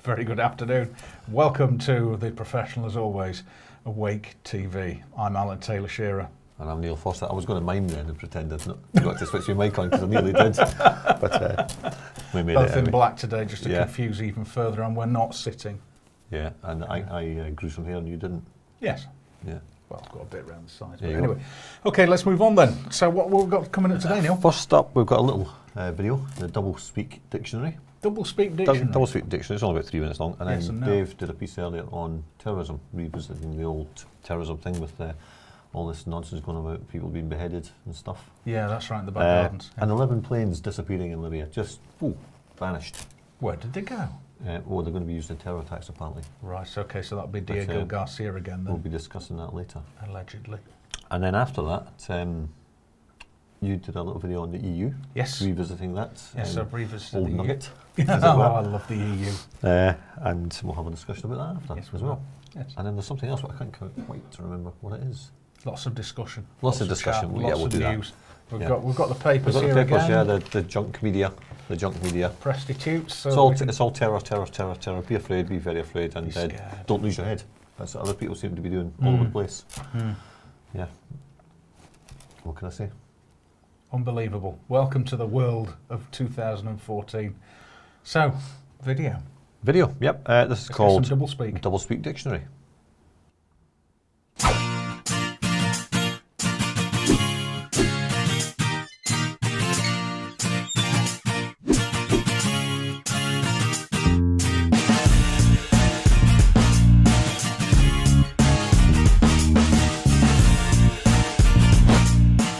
Very good afternoon. Welcome to the professional, as always, Awake TV. I'm Alan Taylor-Shearer. And I'm Neil Foster. I was going to mime then and pretend I'd not got to switch your mic on because I nearly did. But we made Both it. in black today, just to confuse even further, and we're not sitting. Yeah, and I grew some hair and you didn't. Yes. Yeah. Well, I've got a bit around the sides. Yeah, But anyway. Okay, let's move on then. So what we've got coming up today, Neil? First up, we've got a little video, the Double Speak Dictionary. Double Speak Dictionary? Double Speak Dictionary, it's only about 3 minutes long. And yes then and no. Dave did a piece earlier on terrorism, revisiting the old terrorism thing with all this nonsense going about people being beheaded and stuff. Yeah, that's right, in the back gardens. Yeah. And 11 planes disappearing in Libya, just vanished. Where did they go? They're going to be used in terror attacks apparently. Right, okay, so that'll be Diego Garcia again then. We'll be discussing that later. Allegedly. And then after that, you did a little video on the EU. Yes. Revisiting that. Yes, I've revisited Old the nugget. EU. Oh, I love the EU. And we'll have a discussion about that after as well. Yes. And then there's something else, but I can't quite to remember what it is. Lots of discussion. Lots of discussion. Chat, Yeah, lots we'll of do news. that. We've got the papers We've got here the papers, again. yeah, the junk media. The junk media. Prostitutes. So it's all terror, terror, terror, terror. Be afraid, be very afraid, and don't lose your head. That's what other people seem to be doing all over the place. Yeah. What can I say? Unbelievable. Welcome to the world of 2014. So, video. Video, yep. This is called Double Speak. Double Speak Dictionary.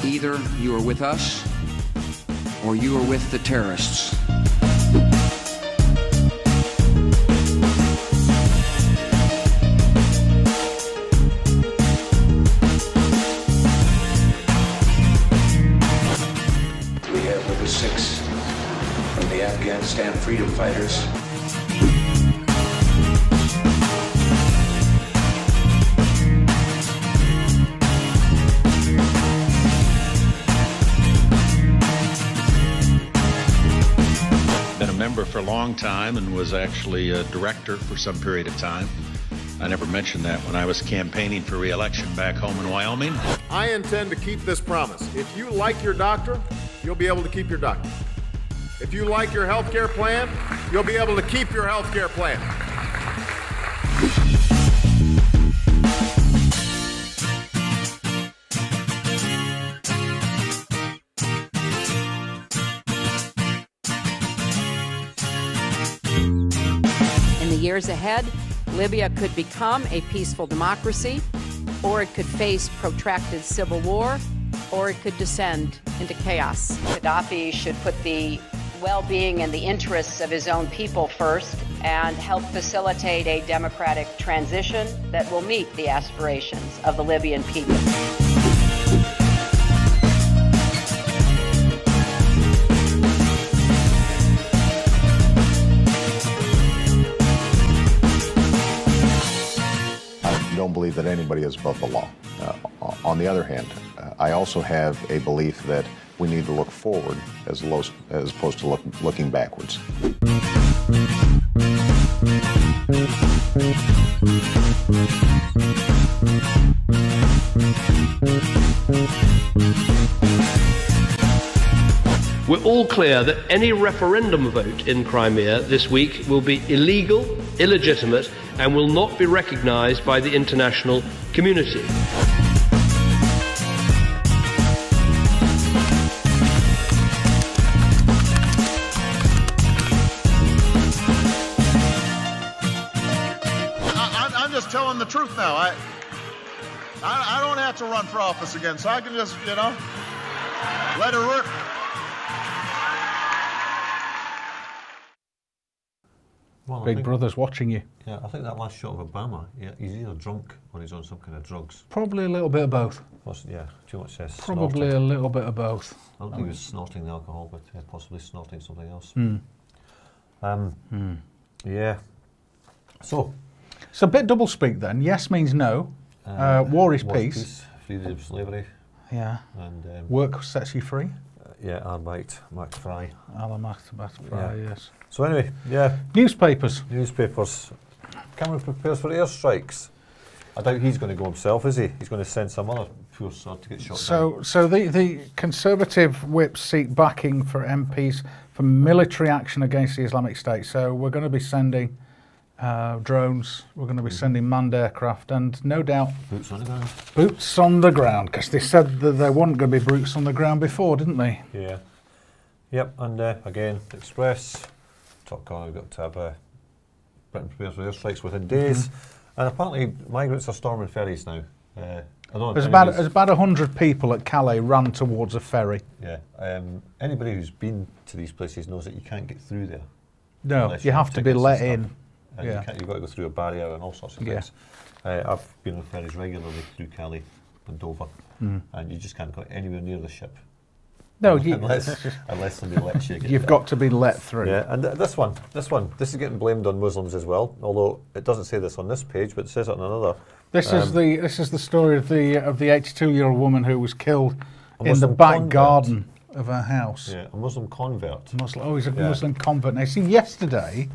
Either you are with us or you are with the terrorists. We have with us 6 of the Afghanistan freedom fighters. For a long time and was actually a director for some period of time. I never mentioned that when I was campaigning for re-election back home in Wyoming. I intend to keep this promise. If you like your doctor, you'll be able to keep your doctor. If you like your health care plan, you'll be able to keep your health care plan. In the years ahead, Libya could become a peaceful democracy, or it could face protracted civil war, or it could descend into chaos. Gaddafi should put the well-being and the interests of his own people first and help facilitate a democratic transition that will meet the aspirations of the Libyan people. I don't believe that anybody is above the law. On the other hand, I also have a belief that we need to look forward as opposed to looking backwards. We're all clear that any referendum vote in Crimea this week will be illegal, illegitimate, and will not be recognised by the international community. I'm just telling the truth now. I don't have to run for office again, so I can just, let it rip. Well, Big Brother's watching you. Yeah, I think that last shot of Obama, he's either drunk or he's on some kind of drugs. Probably a little bit of both. Yeah, too much Probably a little bit of both. I don't think he was snorting the alcohol, but possibly snorting something else. Yeah. So a bit double speak then. Yes means no. War is peace. Freedom of slavery. Yeah. And work sets you free. Yeah, Armite McFry. Alan McFry, yes. So anyway, yeah. Newspapers. Cameron prepares for airstrikes. I doubt he's going to go himself, is he? He's going to send some other poor sod to get shot down. So the Conservative whips seek backing for MPs for military action against the Islamic State. So we're going to be sending drones, we're going to be sending manned aircraft, and no doubt boots on the ground. Boots on the ground, because they said that there weren't going to be boots on the ground before, didn't they? Yeah. Yep, and again, Express, top corner, we've got to have Britain prepares for airstrikes within days. And apparently migrants are storming ferries now. There's about 100 people at Calais ran towards a ferry. Yeah. Anybody who's been to these places knows that you can't get through there. No, you have to be let in. And you've got to go through a barrier and all sorts of things. I've been on ferries regularly through Calais and Dover, and you just can't go anywhere near the ship. No, unless somebody lets you get You've got to be let through. Yeah, and this is getting blamed on Muslims as well. Although it doesn't say this on this page, but it says it on another. This is the story of the 82-year-old woman who was killed in the back garden of her house. Yeah, a Muslim convert. He's a Muslim convert. Now, see, yesterday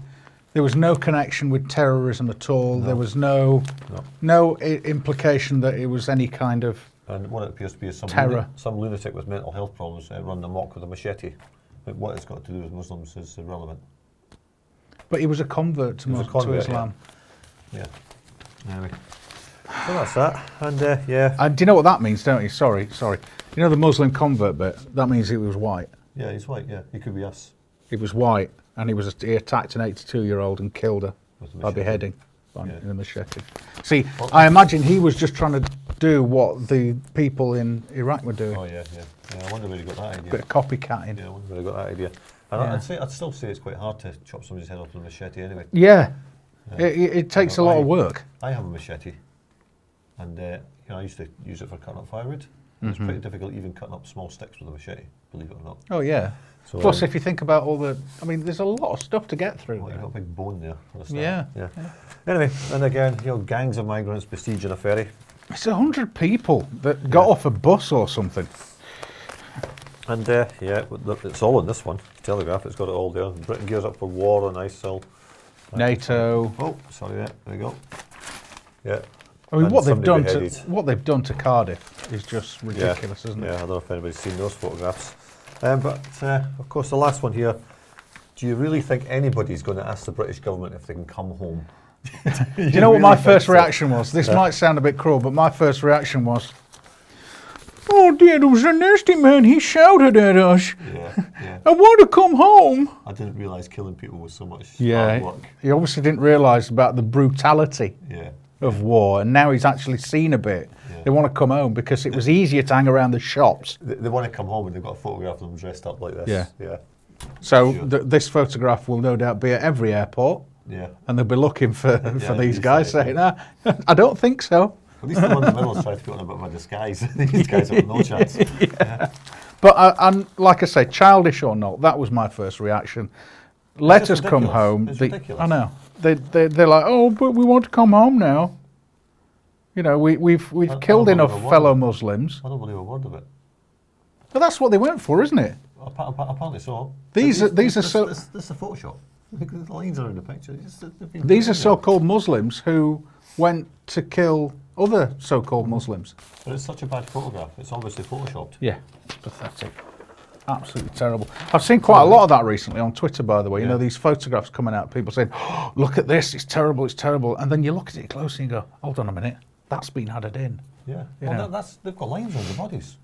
there was no connection with terrorism at all. No. There was no implication that it was any kind of and what it appears to be is some lunatic with mental health problems run amok with a machete. But what it's got to do with Muslims is irrelevant. But he was a convert to Islam. Yeah. Anyway. So that's that. And yeah. And do you know what that means, don't you? Sorry. You know the Muslim convert bit? That means he was white. Yeah, he's white, yeah. He could be us. He was white, and he attacked an 82-year-old and killed her by beheading in a machete. See, I imagine he was just trying to do what the people in Iraq were doing. Oh, yeah. I wonder where he got that idea. Bit of copycatting. Yeah, I wonder where he got that idea. And I'd still say it's quite hard to chop somebody's head off with a machete anyway. Yeah. It takes a lot of work. I have a machete, and I used to use it for cutting up firewood. It's pretty difficult even cutting up small sticks with a machete, believe it or not. Oh, yeah. So, plus, if you think about there's a lot of stuff to get through. You've got a big bone there. Yeah. Anyway, and again, gangs of migrants besieging a ferry. It's 100 people that got off a bus or something. And it's all in this one. Telegraph, it's got it all there. Britain gears up for war on ISIL. NATO. Oh, sorry, there we go. Yeah. I mean, what they've done to Cardiff is just ridiculous, isn't it? Yeah, I don't know if anybody's seen those photographs. But of course, the last one here. Do you really think anybody's going to ask the British government if they can come home? Do you know what my first reaction was? This might sound a bit cruel, but my first reaction was, oh dear, there was a nasty man, he shouted at us. Yeah. I want to come home. I didn't realise killing people was so much hard work. He obviously didn't realise about the brutality of war, and now he's actually seen a bit. They want to come home because it was easier to hang around the shops. They want to come home and they've got a photograph of them dressed up like this. Yeah. So this photograph will no doubt be at every airport. Yeah. And they'll be looking for these guys saying, I don't think so. At least the one in the middle is trying to put on a bit of a disguise. These guys have no chance. But and like I say, childish or not, that was my first reaction. Let us come home. It's ridiculous. I know. They're like, oh, but we want to come home now. You know, we've killed enough fellow Muslims. I don't believe a word of it. But that's what they went for, isn't it? Apparently so. These are This is a Photoshop. The lines are in the picture. These are so-called Muslims who went to kill other so-called Muslims. But it's such a bad photograph. It's obviously photoshopped. Yeah, it's pathetic. Absolutely terrible. I've seen quite a lot of that recently on Twitter, by the way. You know, these photographs coming out, people saying, oh, look at this, it's terrible, it's terrible. And then you look at it closely and go, hold on a minute, that's been added in. Yeah, they've got lines on the bodies.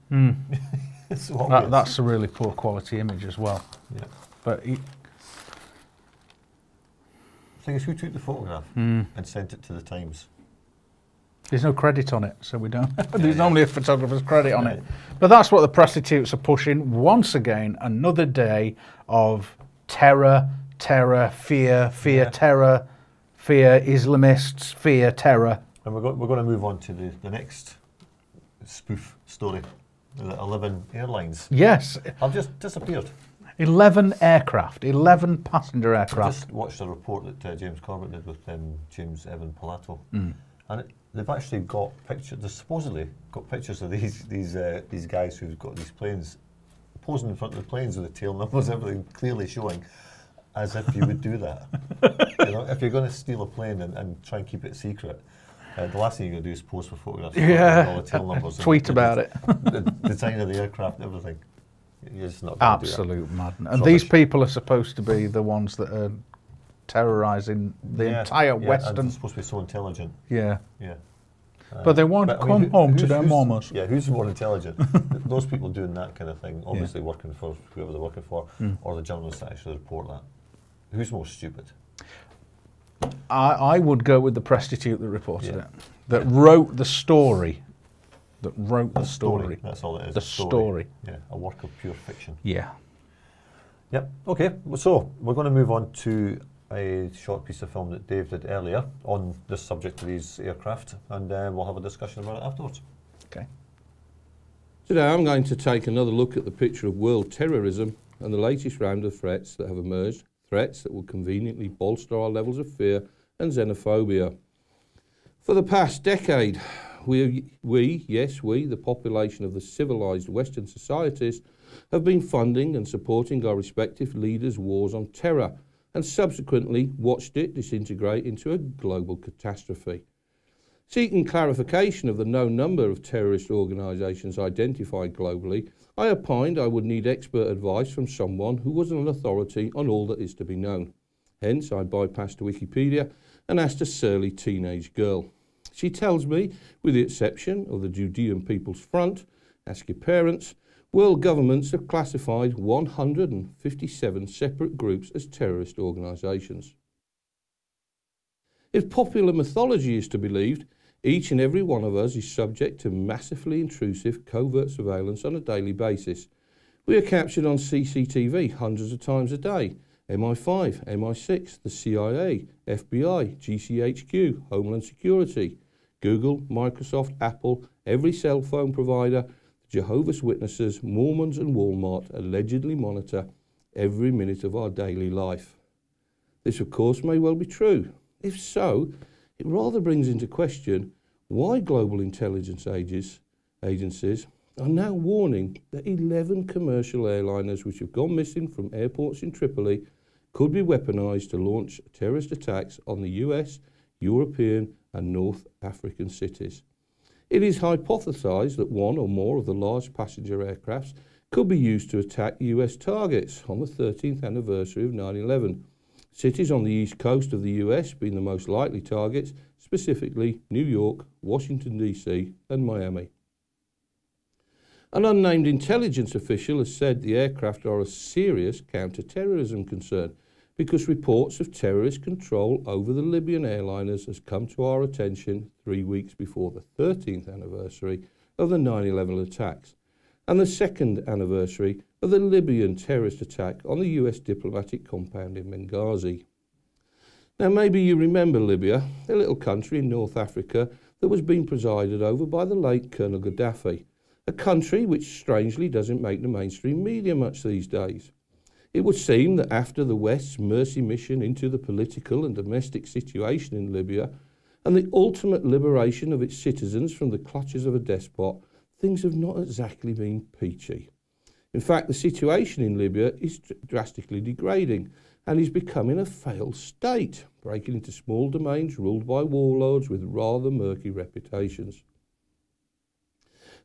It's that's a really poor quality image as well. Yeah. But the thing is, who took the photograph and sent it to the Times? There's no credit on it, so we don't. There's normally a photographer's credit on it. But that's what the prostitutes are pushing. Once again, another day of terror, fear, terror, fear, Islamists, fear, terror. And we're going to move on to the next spoof story. 11 airlines. Yes. Have just disappeared. 11 aircraft, 11 passenger aircraft. I just watched a report that James Corbett did with James Evan Pilato. And they've actually got pictures, they supposedly got pictures of these guys who've got these planes posing in front of the planes with the tail numbers, everything clearly showing, as if you would do that. You know, if you're going to steal a plane and try and keep it secret, the last thing you're going to do is pose for photographs with all the tail numbers. Tweet about it. The design of the aircraft, everything. You're just not going to do that. Absolute madness. And these people are supposed to be the ones that are terrorising the entire Western. And they're supposed to be so intelligent. Yeah. Yeah. But they won't come home to their mamas. Yeah, who's more intelligent? Those people doing that kind of thing, obviously working for whoever they're working for, or the journalists that actually report that. Who's more stupid? I would go with the prostitute that reported it, that wrote the story. That's all it is. The story. Yeah, a work of pure fiction. Yeah. Yep. Okay. So we're going to move on to a short piece of film that Dave did earlier on this subject of these aircraft, and we'll have a discussion about it afterwards. Okay. Today I'm going to take another look at the picture of world terrorism and the latest round of threats that have emerged, threats that will conveniently bolster our levels of fear and xenophobia. For the past decade, we, the population of the civilised Western societies, have been funding and supporting our respective leaders' wars on terror, and subsequently watched it disintegrate into a global catastrophe. Seeking clarification of the known number of terrorist organisations identified globally, I opined I would need expert advice from someone who was an authority on all that is to be known. Hence, I bypassed Wikipedia and asked a surly teenage girl. She tells me, with the exception of the Judean People's Front, ask your parents, world governments have classified 157 separate groups as terrorist organisations. If popular mythology is to be believed, each and every one of us is subject to massively intrusive covert surveillance on a daily basis. We are captured on CCTV hundreds of times a day. MI5, MI6, the CIA, FBI, GCHQ, Homeland Security, Google, Microsoft, Apple, every cell phone provider, Jehovah's Witnesses, Mormons and Walmart allegedly monitor every minute of our daily life. This, of course, may well be true. If so, it rather brings into question why global intelligence agencies are now warning that 11 commercial airliners which have gone missing from airports in Tripoli could be weaponised to launch terrorist attacks on the US, European and North African cities. It is hypothesised that one or more of the large passenger aircrafts could be used to attack US targets on the 13th anniversary of 9/11. Cities on the east coast of the US being the most likely targets, specifically New York, Washington DC and Miami. An unnamed intelligence official has said the aircraft are a serious counter-terrorism concern because reports of terrorist control over the Libyan airliners has come to our attention 3 weeks before the 13th anniversary of the 9/11 attacks and the 2nd anniversary of the Libyan terrorist attack on the US diplomatic compound in Benghazi. Now maybe you remember Libya, a little country in North Africa that was being presided over by the late Colonel Gaddafi, a country which strangely doesn't make the mainstream media much these days. It would seem that after the West's mercy mission into the political and domestic situation in Libya and the ultimate liberation of its citizens from the clutches of a despot, things have not exactly been peachy. In fact, the situation in Libya is drastically degrading and is becoming a failed state, breaking into small domains ruled by warlords with rather murky reputations.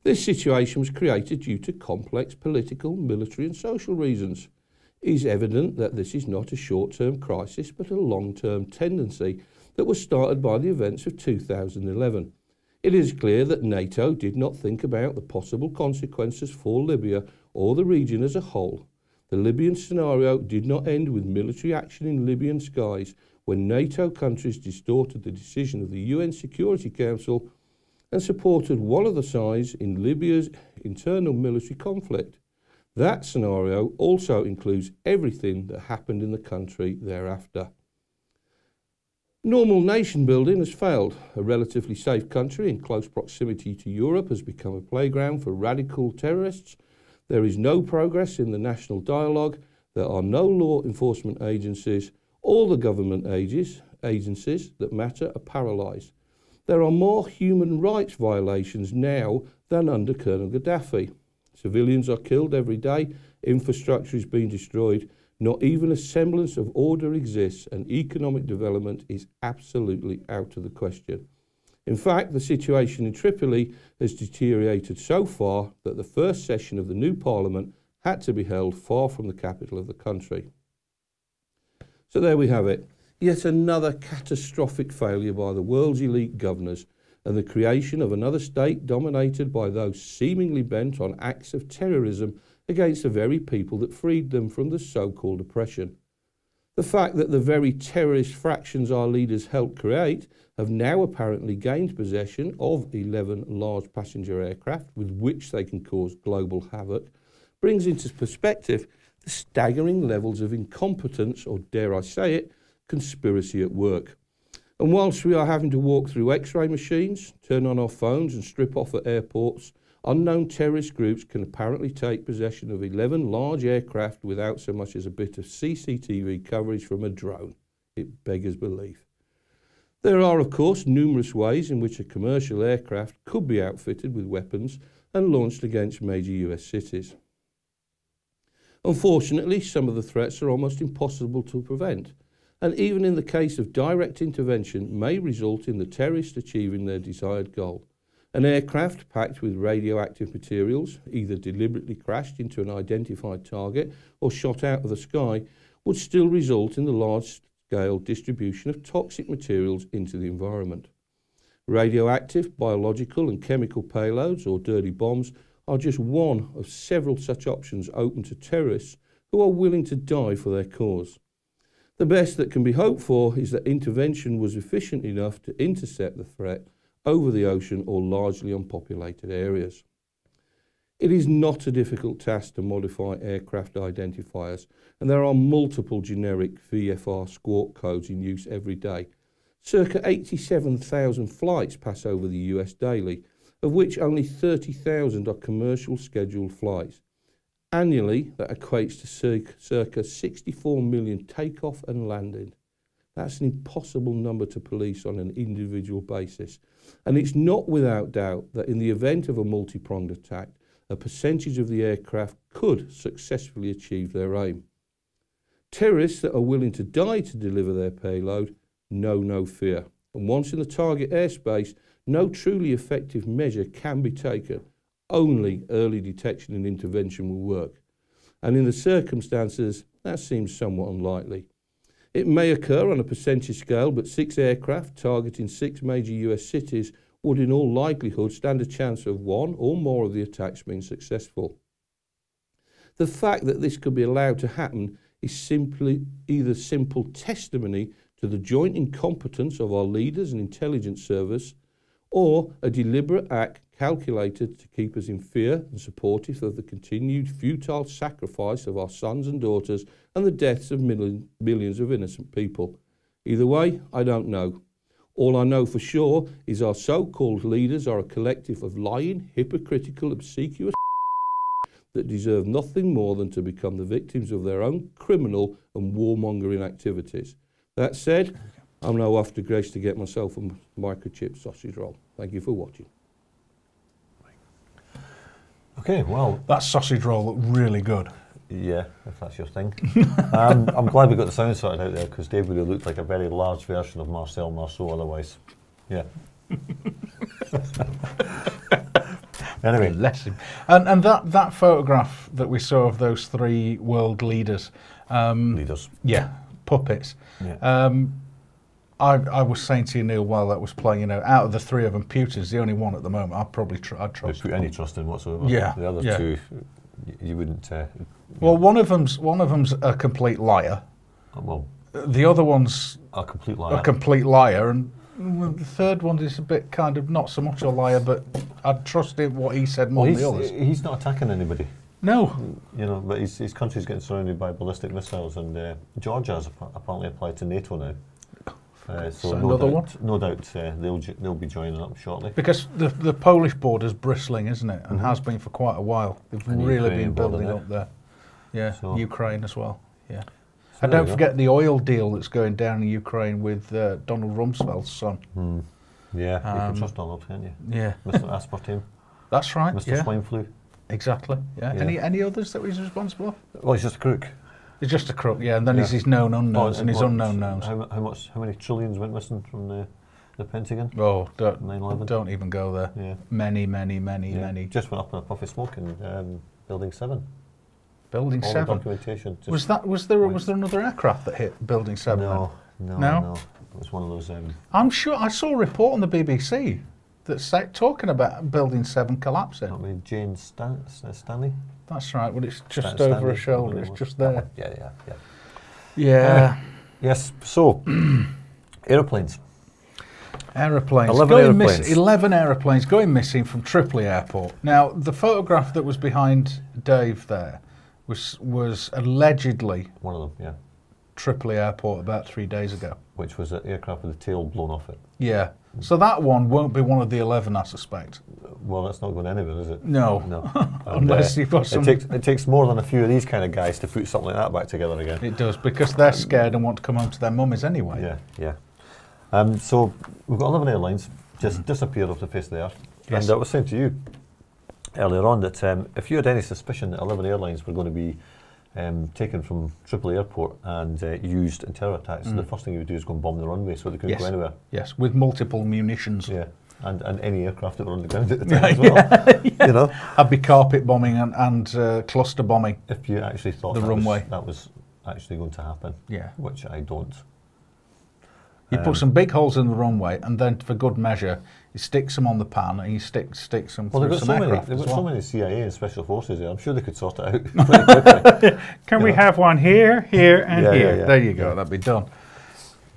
This situation was created due to complex political, military and social reasons. It is evident that this is not a short-term crisis but a long-term tendency that was started by the events of 2011. It is clear that NATO did not think about the possible consequences for Libya or the region as a whole. The Libyan scenario did not end with military action in Libyan skies when NATO countries distorted the decision of the UN Security Council and supported one of the sides in Libya's internal military conflict. That scenario also includes everything that happened in the country thereafter. Normal nation building has failed. A relatively safe country in close proximity to Europe has become a playground for radical terrorists. There is no progress in the national dialogue. There are no law enforcement agencies. All the government agencies that matter are paralysed. There are more human rights violations now than under Colonel Gaddafi. Civilians are killed every day, infrastructure is being destroyed, not even a semblance of order exists, and economic development is absolutely out of the question. In fact, the situation in Tripoli has deteriorated so far that the first session of the new parliament had to be held far from the capital of the country. So there we have it. Yet another catastrophic failure by the world's elite governors and the creation of another state dominated by those seemingly bent on acts of terrorism against the very people that freed them from the so-called oppression. The fact that the very terrorist fractions our leaders helped create have now apparently gained possession of 11 large passenger aircraft with which they can cause global havoc brings into perspective the staggering levels of incompetence, or dare I say it, conspiracy at work. And whilst we are having to walk through X-ray machines, turn on our phones and strip off at airports, unknown terrorist groups can apparently take possession of 11 large aircraft without so much as a bit of CCTV coverage from a drone. It beggars belief. There are, of course, numerous ways in which a commercial aircraft could be outfitted with weapons and launched against major US cities. Unfortunately, some of the threats are almost impossible to prevent, and even in the case of direct intervention may result in the terrorists achieving their desired goal. An aircraft packed with radioactive materials, either deliberately crashed into an identified target or shot out of the sky, would still result in the large-scale distribution of toxic materials into the environment. Radioactive, biological and chemical payloads, or dirty bombs, are just one of several such options open to terrorists who are willing to die for their cause. The best that can be hoped for is that intervention was efficient enough to intercept the threat over the ocean or largely unpopulated areas. It is not a difficult task to modify aircraft identifiers, and there are multiple generic VFR squawk codes in use every day. Circa 87,000 flights pass over the US daily, of which only 30,000 are commercial scheduled flights. Annually, that equates to circa 64 million takeoff and landing. That's an impossible number to police on an individual basis. And it's not without doubt that in the event of a multi-pronged attack, a percentage of the aircraft could successfully achieve their aim. Terrorists that are willing to die to deliver their payload know no fear. And once in the target airspace, no truly effective measure can be taken. Only early detection and intervention will work. And in the circumstances, that seems somewhat unlikely. It may occur on a percentage scale, but 6 aircraft targeting 6 major US cities would in all likelihood stand a chance of one or more of the attacks being successful. The fact that this could be allowed to happen is simply either simple testimony to the joint incompetence of our leaders and intelligence service, or a deliberate act calculated to keep us in fear and supportive of the continued futile sacrifice of our sons and daughters and the deaths of millions of innocent people. Either way, I don't know. All I know for sure is our so-called leaders are a collective of lying, hypocritical, obsequious that deserve nothing more than to become the victims of their own criminal and warmongering activities. That said, I'm now off to Grace to get myself a microchip sausage roll. Thank you for watching. Okay, well, that sausage roll looked really good. Yeah, if that's your thing. I'm glad we got the sound sorted out there, because Dave really looked like a very large version of Marcel Marceau otherwise. Yeah. Anyway. Bless him. And that photograph that we saw of those 3 world leaders. Yeah, puppets. Yeah. I was saying to you, Neil, while that was playing, out of the 3 of them, Putin's the only one at the moment I'd probably I'd trust. Put any trust in whatsoever. Yeah. The other 2, you wouldn't. Well, one of them's a complete liar. Well, the other one's a complete liar. A complete liar, and the third one is a bit kind of not so much a liar, but I'd trust in what he said more than the others. He's not attacking anybody. No. But his country's getting surrounded by ballistic missiles, and Georgia has apparently applied to NATO now. So no doubt they'll be joining up shortly. Because the Polish border's bristling, isn't it? And has been for quite a while. They've really been building up there. Yeah, so Ukraine as well. Yeah. So and don't forget the oil deal that's going down in Ukraine with Donald Rumsfeld's son. Yeah, you can trust Donald, can't you? Yeah. Mr. Aspartame. That's right. Mr. Swine Flu. Exactly. Yeah. Any others that he's responsible for? Well, he's just a crook. He's just a crook. Yeah, and then he's his known unknowns and his unknown knowns. How many trillions went missing from the Pentagon? Oh, 9/11. Don't even go there. Yeah. Many. Just went up in a puff of smoke in Building 7. Building All 7. The documentation. Was there another aircraft that hit Building 7? No. It was one of those. I'm sure I saw a report on the BBC that's talking about Building 7 collapsing. I mean, Jane Stanley. That's right. Well, it's just over her shoulder. It's just there. Yeah. Yes. So, aeroplanes. 11 aeroplanes going missing from Tripoli Airport. Now, the photograph that was behind Dave there was allegedly one of them. Yeah. Tripoli Airport about 3 days ago. Which was an aircraft with the tail blown off it. Yeah. So that one won't be one of the 11, I suspect. Well, that's not going anywhere, is it? No. Unless you've got some... It takes more than a few of these kind of guys to put something like that back together again. It does, because they're scared and want to come home to their mummies anyway. Yeah. So we've got 11 airlines just disappeared off the face of the earth. Yes. And I was saying to you earlier on that if you had any suspicion that 11 airlines were going to be taken from Tripoli Airport and used in terror attacks, the first thing you would do is go and bomb the runway so they couldn't go anywhere. Yes, with multiple munitions. Yeah, and any aircraft that were on the ground at the time as well. You know, I'd be carpet bombing and cluster bombing. If you actually thought that was actually going to happen, which I don't. You put some big holes in the runway, and then for good measure, you stick some on the pan, and you stick some through some aircraft. They've got so many CIA and special forces there. I'm sure they could sort it out pretty quickly. Can we have one here, and here? Yeah. There you go. That'd be done.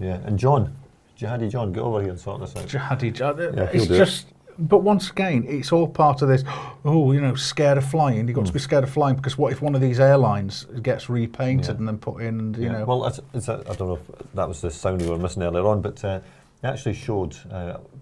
Yeah, and Jihadi John, get over here and sort this out. Jihadi John. Yeah, it's just. But once again, it's all part of this. Oh, scared of flying. You've got to be scared of flying because what if one of these airlines gets repainted and then put in? And, you know. Well, I don't know if that was the sound we were missing earlier on, but it actually showed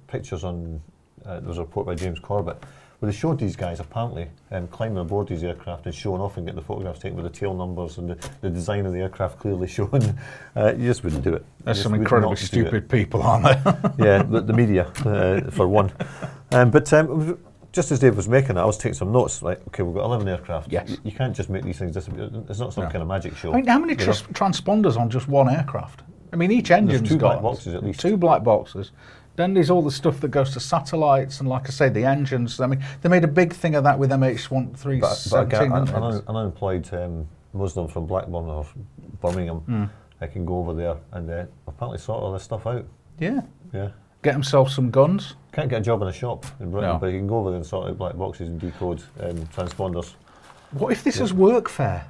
pictures on. There was a report by James Corbett where they showed these guys apparently climbing aboard these aircraft and showing off and getting the photographs taken with the tail numbers and the design of the aircraft clearly shown. You just wouldn't do it. There's some incredibly stupid people, aren't there? Yeah, the media, for one. But just as Dave was making it, I was taking some notes. Like, okay, we've got 11 aircraft. Yes. You can't just make these things disappear. It's not some kind of magic show. I mean, how many transponders on just one aircraft? I mean, each engine's got black boxes at least. 2 black boxes. Then there's all the stuff that goes to satellites, and like I say, the engines. I mean, they made a big thing of that with MH317. But an unemployed Muslim from Blackburn or Birmingham, I can go over there and apparently sort all this stuff out. Yeah. Yeah. Get himself some guns. Can't get a job in a shop in Britain, but you can go over there and sort out black boxes and decode transponders. What if this is workfare?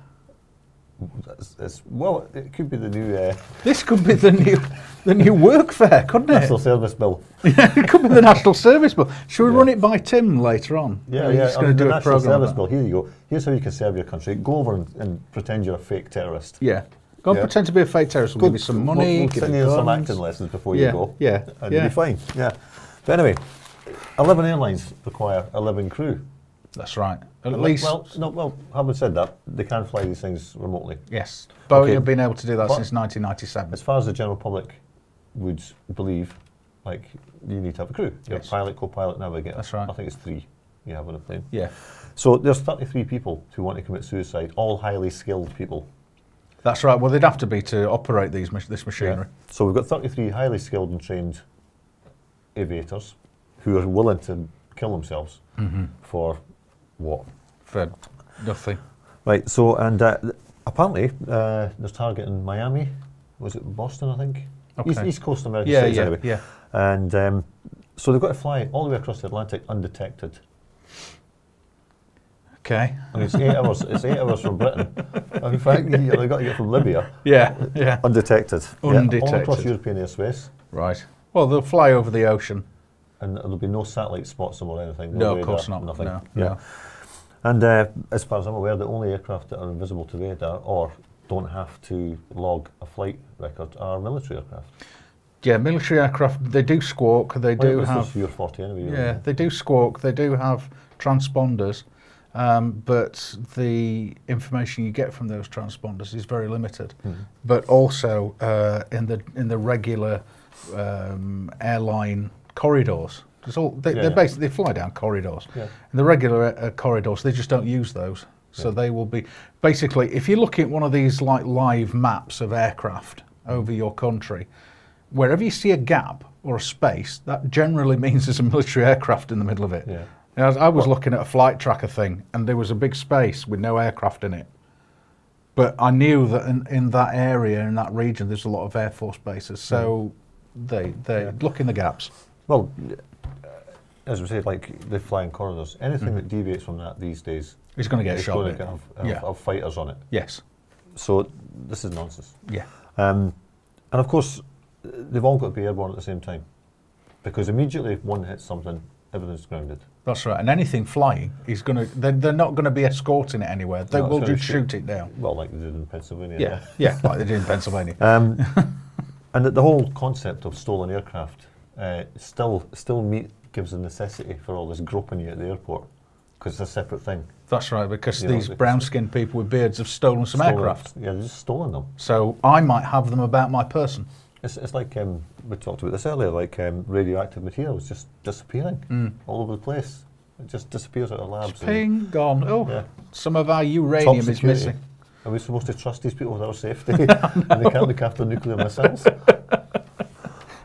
Well, it could be the new. This could be the new workfare, couldn't it? National Service Bill. Yeah, it could be the National Service Bill. Should we run it by Tim later on? Yeah. He's going to do a National program. Service Bill. Here you go. Here's how you can serve your country. Go over and pretend you're a fake terrorist. Yeah. Go and pretend to be a fake terrorist. We'll give you some money. We'll send you some acting lessons before you go. Yeah. And you'll be fine. Yeah. But anyway, 11 airlines require 11 crew. That's right. At least. Well, having said that, they can fly these things remotely. Yes. Boeing have been able to do that since 1997. As far as the general public would believe, like, you need to have a crew. You have pilot, co-pilot, navigator. That's right. I think it's 3 you have on a plane. Yeah. So there's 33 people who want to commit suicide, all highly skilled people. That's right. Well, they'd have to be to operate this machinery. Yeah. So we've got 33 highly skilled and trained aviators who are willing to kill themselves for what? For nothing. Right. So and apparently there's target in Miami. Was it Boston? I think. Okay. East Coast American states anyway. Yeah. And so they've got to fly all the way across the Atlantic undetected. Okay. I mean, it's 8 hours. It's 8 hours from Britain. In fact, they've got to get from Libya. Yeah. Undetected. Undetected. All across European airspace. Right. Well, they'll fly over the ocean. And there'll be no satellite spots them or anything. No, of course not. Nothing. No. And as far as I'm aware, the only aircraft that are invisible to radar or don't have to log a flight record are military aircraft. Yeah, military aircraft, they do squawk, they do have... This is UR-40 anyway. Yeah, they do squawk, they do have transponders, but the information you get from those transponders is very limited. But also in the regular airline corridors, It's all they basically fly down corridors. Yeah. And the regular corridors, they just don't use those. So they will be basically, if you look at one of these like live maps of aircraft over your country, wherever you see a gap or a space, that generally means there's a military aircraft in the middle of it. Yeah. I was looking at a flight tracker thing, and there was a big space with no aircraft in it. But I knew that in that area, in that region, there's a lot of Air Force bases. So they look in the gaps. Well, as we say, like the flying corridors, anything that deviates from that these days, he's going to get shot. Going to have fighters on it. Yes. So this is nonsense. Yeah. And of course, they've all got to be airborne at the same time, because immediately if one hits something, everything's grounded. That's right. And anything flying is going to, they're not going to be escorting it anywhere. They will just shoot it down. Well, like they did in Pennsylvania. Yeah, like they did in Pennsylvania. And the whole concept of stolen aircraft still gives a necessity for all this groping you at the airport, because it's a separate thing. That's right, because these brown-skinned people with beards have stolen some aircraft. Yeah, they've just stolen them. So I might have them about my person. It's like, we talked about this earlier, like radioactive material is just disappearing all over the place. It just disappears out of labs. Ping, gone. Oh, some of our uranium is missing. Are we supposed to trust these people with our safety? And they can't look after nuclear missiles?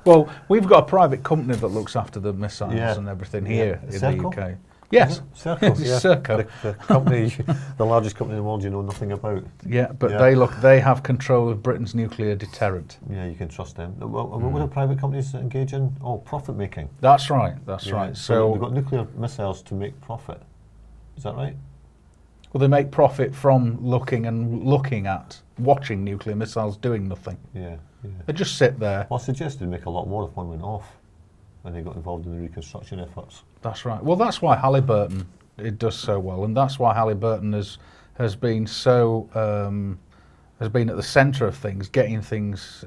Well, we've got a private company that looks after the missiles and everything here in the UK. Yes, Serco. Serco. The company, the largest company in the world you know nothing about. Yeah, but they have control of Britain's nuclear deterrent. Yeah, you can trust them. Well, what do private companies engage in? Oh, profit making. That's right. That's right. So they've got nuclear missiles to make profit. Is that right? Well, they make profit from looking at watching nuclear missiles doing nothing. Yeah. They just sit there. Well, I suggested they'd make a lot more if one went off when they got involved in the reconstruction efforts. That's right. Well, that's why Halliburton does so well, and that's why Halliburton has been so has been at the centre of things, getting things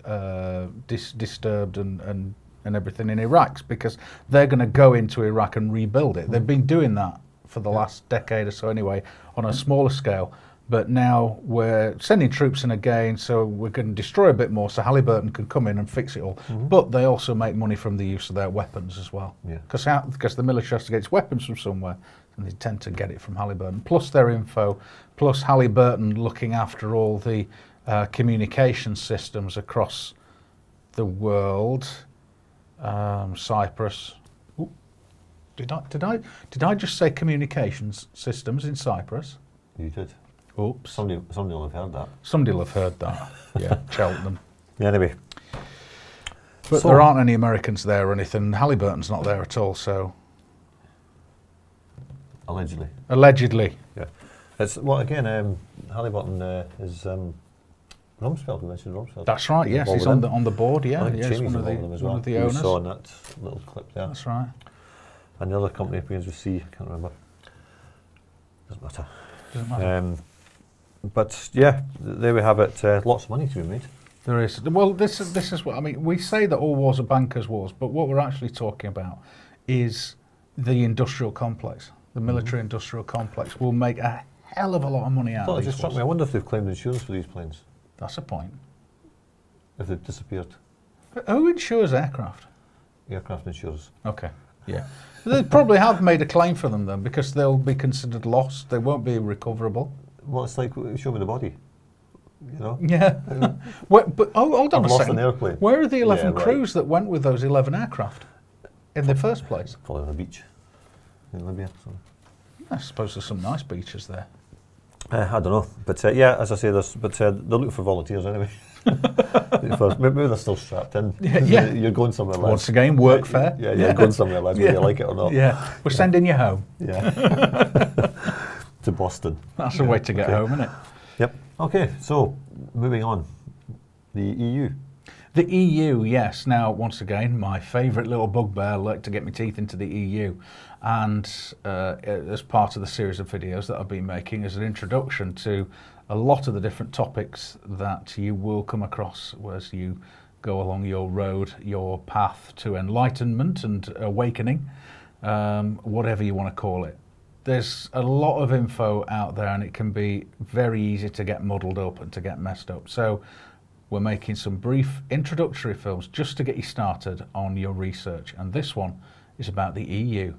disturbed and everything in Iraq, because they're going to go into Iraq and rebuild it. They've been doing that for the last decade or so anyway, on a smaller scale. But now we're sending troops in again, so we're going to destroy a bit more, so Halliburton can come in and fix it all. But they also make money from the use of their weapons as well. Because the military has to get its weapons from somewhere, and they tend to get it from Halliburton. Plus their info, plus Halliburton looking after all the communication systems across the world. Cyprus. Ooh, did I just say communications systems in Cyprus? You did. Oops. Somebody will have heard that. Somebody will have heard that. Yeah, Cheltenham. Yeah, anyway. But there aren't any Americans there or anything. Halliburton's not there at all, so. Allegedly. Allegedly. Yeah. It's, well, again, Halliburton is Rumsfeld. We mentioned Rumsfeld. That's right, yes. He's on the board, yeah. He's one of the owners. We saw in that little clip there. That's right. And the other company begins with C, I can't remember. Doesn't matter. Doesn't matter. But yeah, there we have it. Lots of money to be made. There is. Well, this is what I mean. We say that all wars are bankers' wars, but what we're actually talking about is the industrial complex. The military-industrial complex will make a hell of a lot of money out of these it just struck me. I wonder if they've claimed insurance for these planes. That's a point. If they've disappeared. But who insures aircraft? Aircraft insurers. Okay. Yeah. They probably have made a claim for them then, because they'll be considered lost. They won't be recoverable. Well, it's like, show me the body, you know? Yeah. But hold on a second. An airplane. Where are the 11 crews that went with those 11 aircraft in the first place? Probably on a beach in Libya. So. I suppose there's some nice beaches there. I don't know. But yeah, as I say, they're looking for volunteers anyway. Maybe they're still strapped in. Yeah. You're going somewhere, lads. Once again, work fair. Yeah, you're going somewhere, lads, whether you like it or not. Yeah, we're sending you home. Yeah. To Boston. That's a way to get home, isn't it? Yep. Okay, so moving on. The EU. The EU, yes. Now, once again, my favourite little bugbear. I like to get my teeth into the EU. And as part of the series of videos that I've been making as an introduction to a lot of the different topics that you will come across as you go along your road, your path to enlightenment and awakening, whatever you want to call it. There's a lot of info out there, and it can be very easy to get muddled up and to get messed up. So we're making some brief introductory films just to get you started on your research. And this one is about the EU.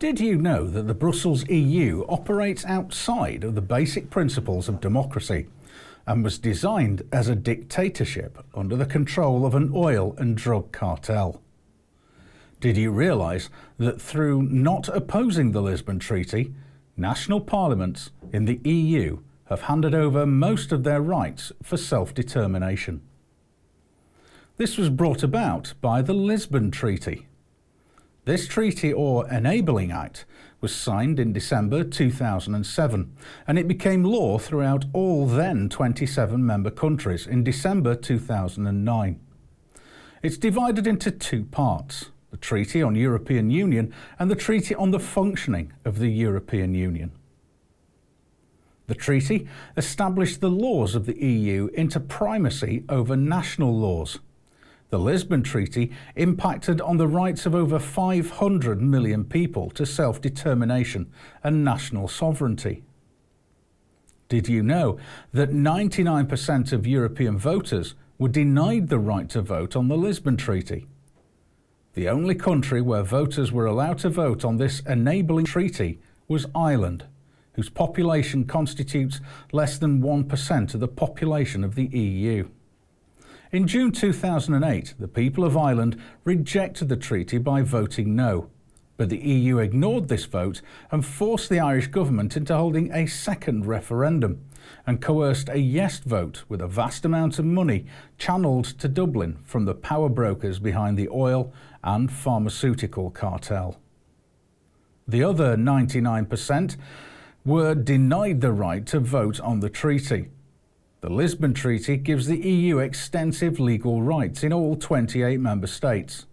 Did you know that the Brussels EU operates outside of the basic principles of democracy and was designed as a dictatorship under the control of an oil and drug cartel? Did you realise that through not opposing the Lisbon Treaty, national parliaments in the EU have handed over most of their rights for self-determination? This was brought about by the Lisbon Treaty. This treaty, or Enabling Act, was signed in December 2007, and it became law throughout all then 27 member countries in December 2009. It's divided into two parts: the Treaty on European Union and the Treaty on the Functioning of the European Union. The treaty established the laws of the EU into primacy over national laws. The Lisbon Treaty impacted on the rights of over 500 million people to self-determination and national sovereignty. Did you know that 99% of European voters were denied the right to vote on the Lisbon Treaty? The only country where voters were allowed to vote on this enabling treaty was Ireland, whose population constitutes less than 1% of the population of the EU. In June 2008, the people of Ireland rejected the treaty by voting no, but the EU ignored this vote and forced the Irish government into holding a second referendum and coerced a yes vote with a vast amount of money channeled to Dublin from the power brokers behind the oil and pharmaceutical cartel. The other 99% were denied the right to vote on the treaty. The Lisbon Treaty gives the EU extensive legal rights in all 28 member states.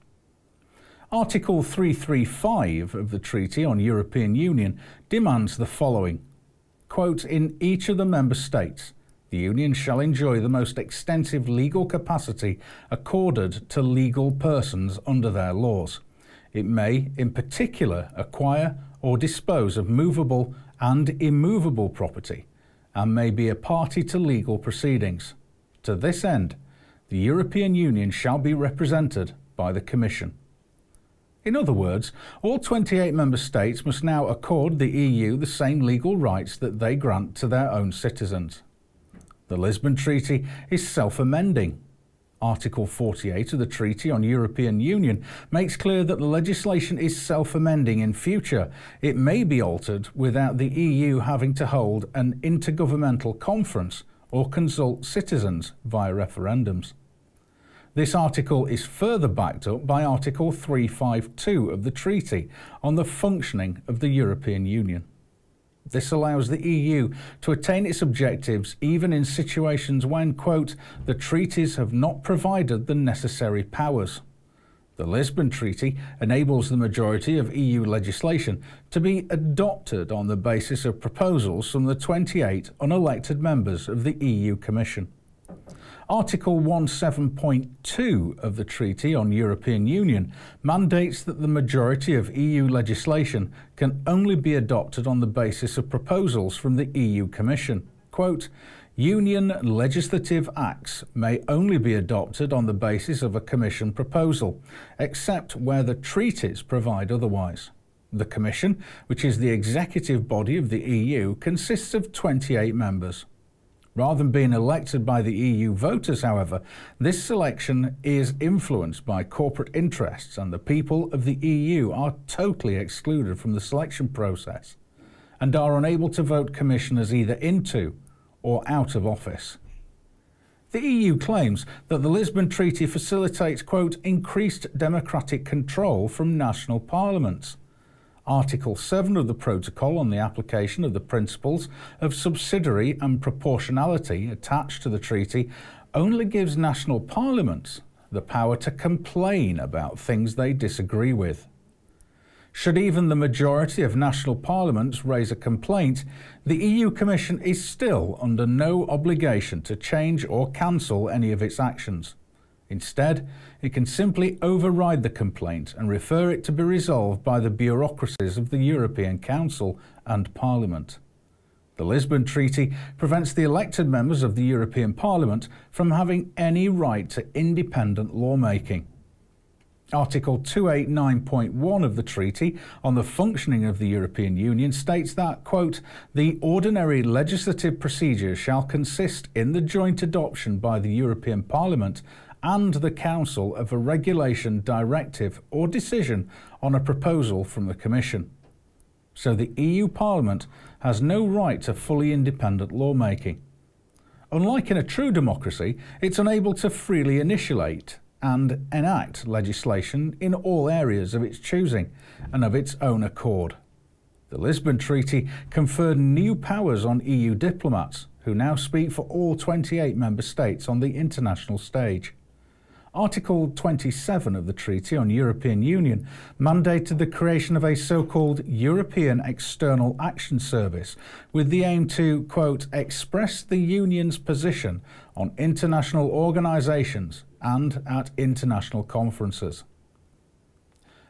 Article 335 of the Treaty on European Union demands the following, quote, "In each of the member states, the Union shall enjoy the most extensive legal capacity accorded to legal persons under their laws. It may, in particular, acquire or dispose of movable and immovable property, and may be a party to legal proceedings. To this end, the European Union shall be represented by the Commission." In other words, all 28 member states must now accord the EU the same legal rights that they grant to their own citizens. The Lisbon Treaty is self-amending. Article 48 of the Treaty on European Union makes clear that the legislation is self-amending in future. It may be altered without the EU having to hold an intergovernmental conference or consult citizens via referendums. This article is further backed up by Article 352 of the Treaty on the Functioning of the European Union. This allows the EU to attain its objectives even in situations when, quote, "the treaties have not provided the necessary powers." The Lisbon Treaty enables the majority of EU legislation to be adopted on the basis of proposals from the 28 unelected members of the EU Commission. Article 17.2 of the Treaty on European Union mandates that the majority of EU legislation can only be adopted on the basis of proposals from the EU Commission. Quote, "Union legislative acts may only be adopted on the basis of a Commission proposal, except where the treaties provide otherwise." The Commission, which is the executive body of the EU, consists of 28 members. Rather than being elected by the EU voters, however, this selection is influenced by corporate interests, and the people of the EU are totally excluded from the selection process and are unable to vote commissioners either into or out of office. The EU claims that the Lisbon Treaty facilitates, quote, "increased democratic control from national parliaments." Article 7 of the Protocol on the application of the principles of subsidiary and proportionality attached to the treaty only gives national parliaments the power to complain about things they disagree with. Should even the majority of national parliaments raise a complaint, the EU Commission is still under no obligation to change or cancel any of its actions. Instead, it can simply override the complaint and refer it to be resolved by the bureaucracies of the European Council and Parliament. The Lisbon Treaty prevents the elected members of the European Parliament from having any right to independent lawmaking. Article 289.1 of the Treaty on the Functioning of the European Union states that, quote, the ordinary legislative procedure shall consist in the joint adoption by the European Parliament and the Council of a regulation, directive or decision on a proposal from the Commission. So the EU Parliament has no right to fully independent lawmaking. Unlike in a true democracy, it's unable to freely initiate and enact legislation in all areas of its choosing and of its own accord. The Lisbon Treaty conferred new powers on EU diplomats, who now speak for all 28 member states on the international stage. Article 27 of the Treaty on European Union mandated the creation of a so-called European External Action Service with the aim to, quote, express the Union's position on international organisations and at international conferences.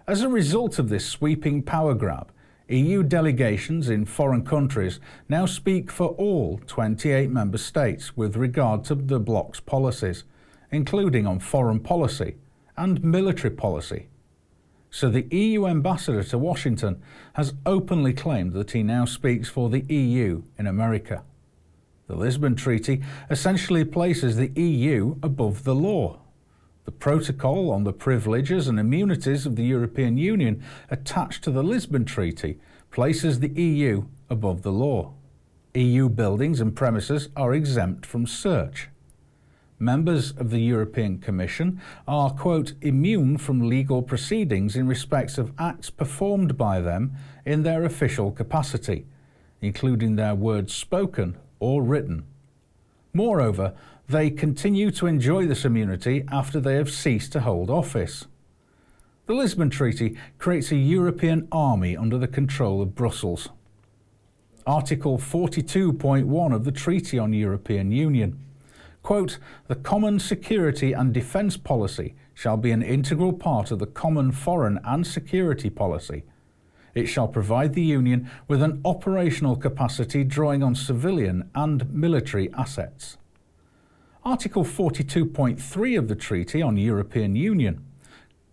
As a result of this sweeping power grab, EU delegations in foreign countries now speak for all 28 member states with regard to the bloc's policies, including on foreign policy and military policy. So the EU ambassador to Washington has openly claimed that he now speaks for the EU in America. The Lisbon Treaty essentially places the EU above the law. The protocol on the privileges and immunities of the European Union attached to the Lisbon Treaty places the EU above the law. EU buildings and premises are exempt from search. Members of the European Commission are, quote, immune from legal proceedings in respect of acts performed by them in their official capacity, including their words spoken or written. Moreover, they continue to enjoy this immunity after they have ceased to hold office. The Lisbon Treaty creates a European army under the control of Brussels. Article 42.1 of the Treaty on European Union. Quote, the common security and defence policy shall be an integral part of the common foreign and security policy. It shall provide the Union with an operational capacity drawing on civilian and military assets. Article 42.3 of the Treaty on European Union.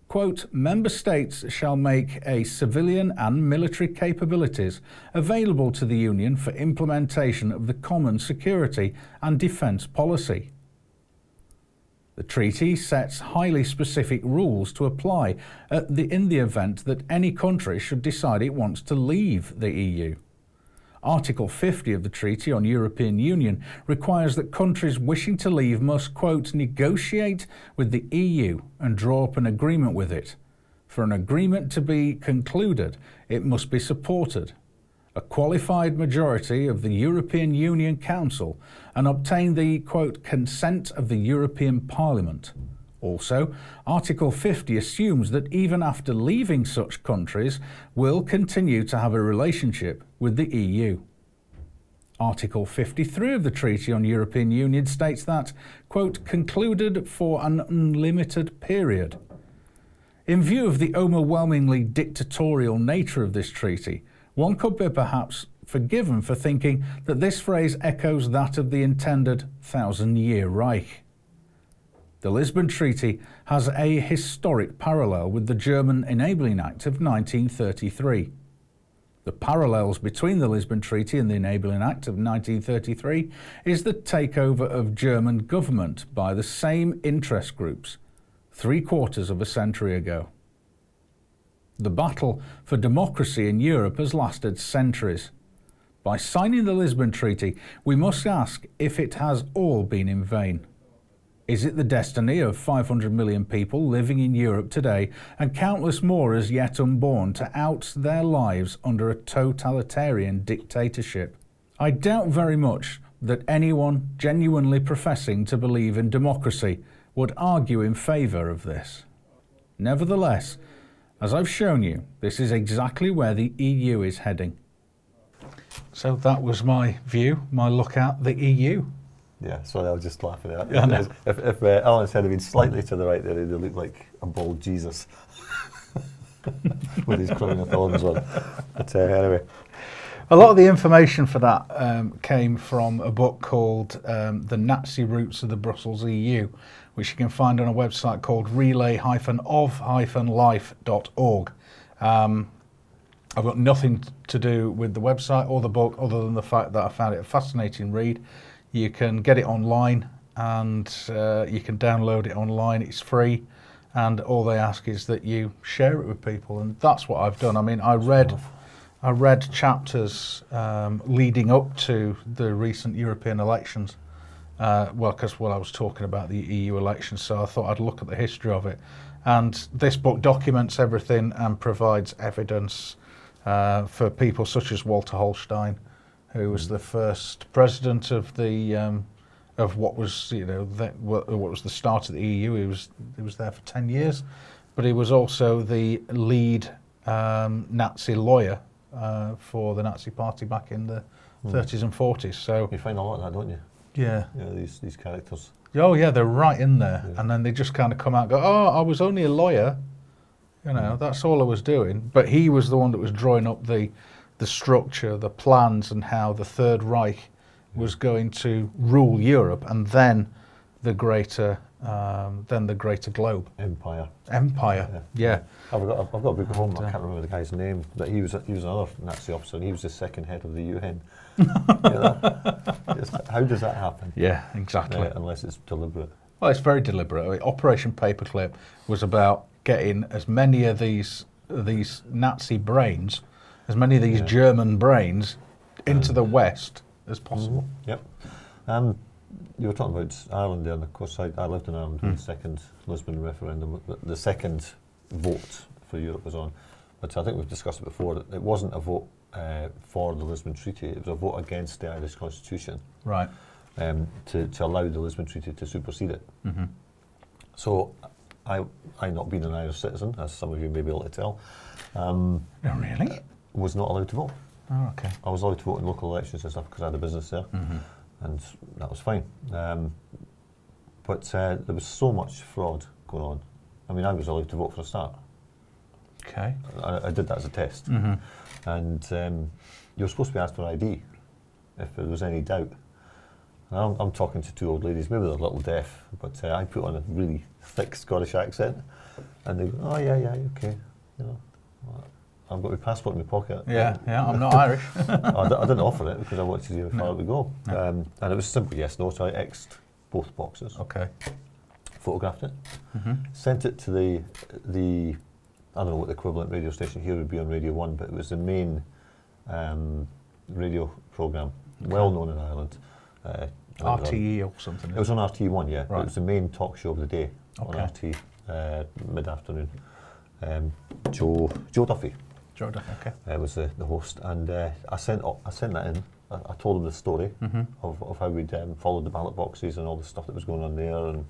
Quote, member states shall make a civilian and military capabilities available to the Union for implementation of the common security and defence policy. The treaty sets highly specific rules to apply in the event that any country should decide it wants to leave the EU. Article 50 of the Treaty on European Union requires that countries wishing to leave must, quote, negotiate with the EU and draw up an agreement with it. For an agreement to be concluded, it must be supported. A qualified majority of the European Union Council and obtain the, quote, consent of the European Parliament. Also, Article 50 assumes that even after leaving, such countries will continue to have a relationship with the EU. Article 53 of the Treaty on European Union states that, quote, concluded for an unlimited period. In view of the overwhelmingly dictatorial nature of this treaty, one could be perhaps forgiven for thinking that this phrase echoes that of the intended 1,000-year Reich. The Lisbon Treaty has a historic parallel with the German Enabling Act of 1933. The parallels between the Lisbon Treaty and the Enabling Act of 1933 is the takeover of German government by the same interest groups 3/4 of a century ago. The battle for democracy in Europe has lasted centuries. By signing the Lisbon Treaty, we must ask if it has all been in vain. Is it the destiny of 500 million people living in Europe today and countless more as yet unborn to out their lives under a totalitarian dictatorship? I doubt very much that anyone genuinely professing to believe in democracy would argue in favour of this. Nevertheless, as I've shown you, this is exactly where the EU is heading. So that was my view, my look at the EU. Yeah, sorry, I was just laughing at that. Yeah, if Alan's head had been slightly to the right there, he'd look like a bald Jesus with his crown of thorns on. But anyway. A lot of the information for that came from a book called The Nazi Roots of the Brussels EU, which you can find on a website called relay-of-life.org. I've got nothing to do with the website or the book other than the fact that I found it a fascinating read. You can get it online and you can download it online. It's free, and all they ask is that you share it with people, and that's what I've done. I mean, I read chapters leading up to the recent European elections. Because I was talking about the EU elections, so I thought I'd look at the history of it. And this book documents everything and provides evidence for people such as Walter Holstein, who was the first president of the of what was what was the start of the EU. He was there for 10 years, but he was also the lead Nazi lawyer for the Nazi Party back in the 30s and 40s. So you find a lot of that, don't you? Yeah. You know, these characters. Oh yeah, they're right in there, and then they just kind of come out and go, "Oh, I was only a lawyer, you know, that's all I was doing." But he was the one that was drawing up the structure, the plans, and how the Third Reich was going to rule Europe, and then the greater globe. Empire. Yeah. I've got a book at home. I can't remember the guy's name, but he was another Nazi officer, and he was the second head of the UN. How does that happen? Yeah, exactly. Unless it's deliberate. Well, it's very deliberate. I mean, Operation Paperclip was about getting as many of these Nazi brains, as many of these German brains, into the West as possible. Yep. You were talking about Ireland there, and of course I lived in Ireland when the second Lisbon referendum, the second vote for Europe was on. But I think we've discussed it before, that it wasn't a vote for the Lisbon Treaty, it was a vote against the Irish Constitution. Right. To allow the Lisbon Treaty to supersede it. So I not being an Irish citizen, as some of you may be able to tell, really? Was not allowed to vote. Oh, okay. I was allowed to vote in local elections and stuff because I had a business there, and that was fine. But there was so much fraud going on. I mean, I was allowed to vote for a start. Okay. I did that as a test. And you were supposed to be asked for ID if there was any doubt. And I'm talking to two old ladies, maybe they're a little deaf, but I put on a really thick Scottish accent, and they go, "Oh yeah, okay, you know, I've got my passport in my pocket." Yeah, I'm not Irish. I didn't offer it because I wanted to see how far it would go. And it was simple yes, no, so I X'd both boxes. Okay. Photographed it, sent it to the I don't know what the equivalent radio station here would be on Radio 1, but it was the main radio programme, well known in Ireland. RTE or something? It was on RTE1, yeah. Right. It was the main talk show of the day on Okay. RT mid-afternoon. Joe Duffy. Joe Duffy, okay. Was the host, and I sent that in. I told him the story of how we'd followed the ballot boxes and all the stuff that was going on there, and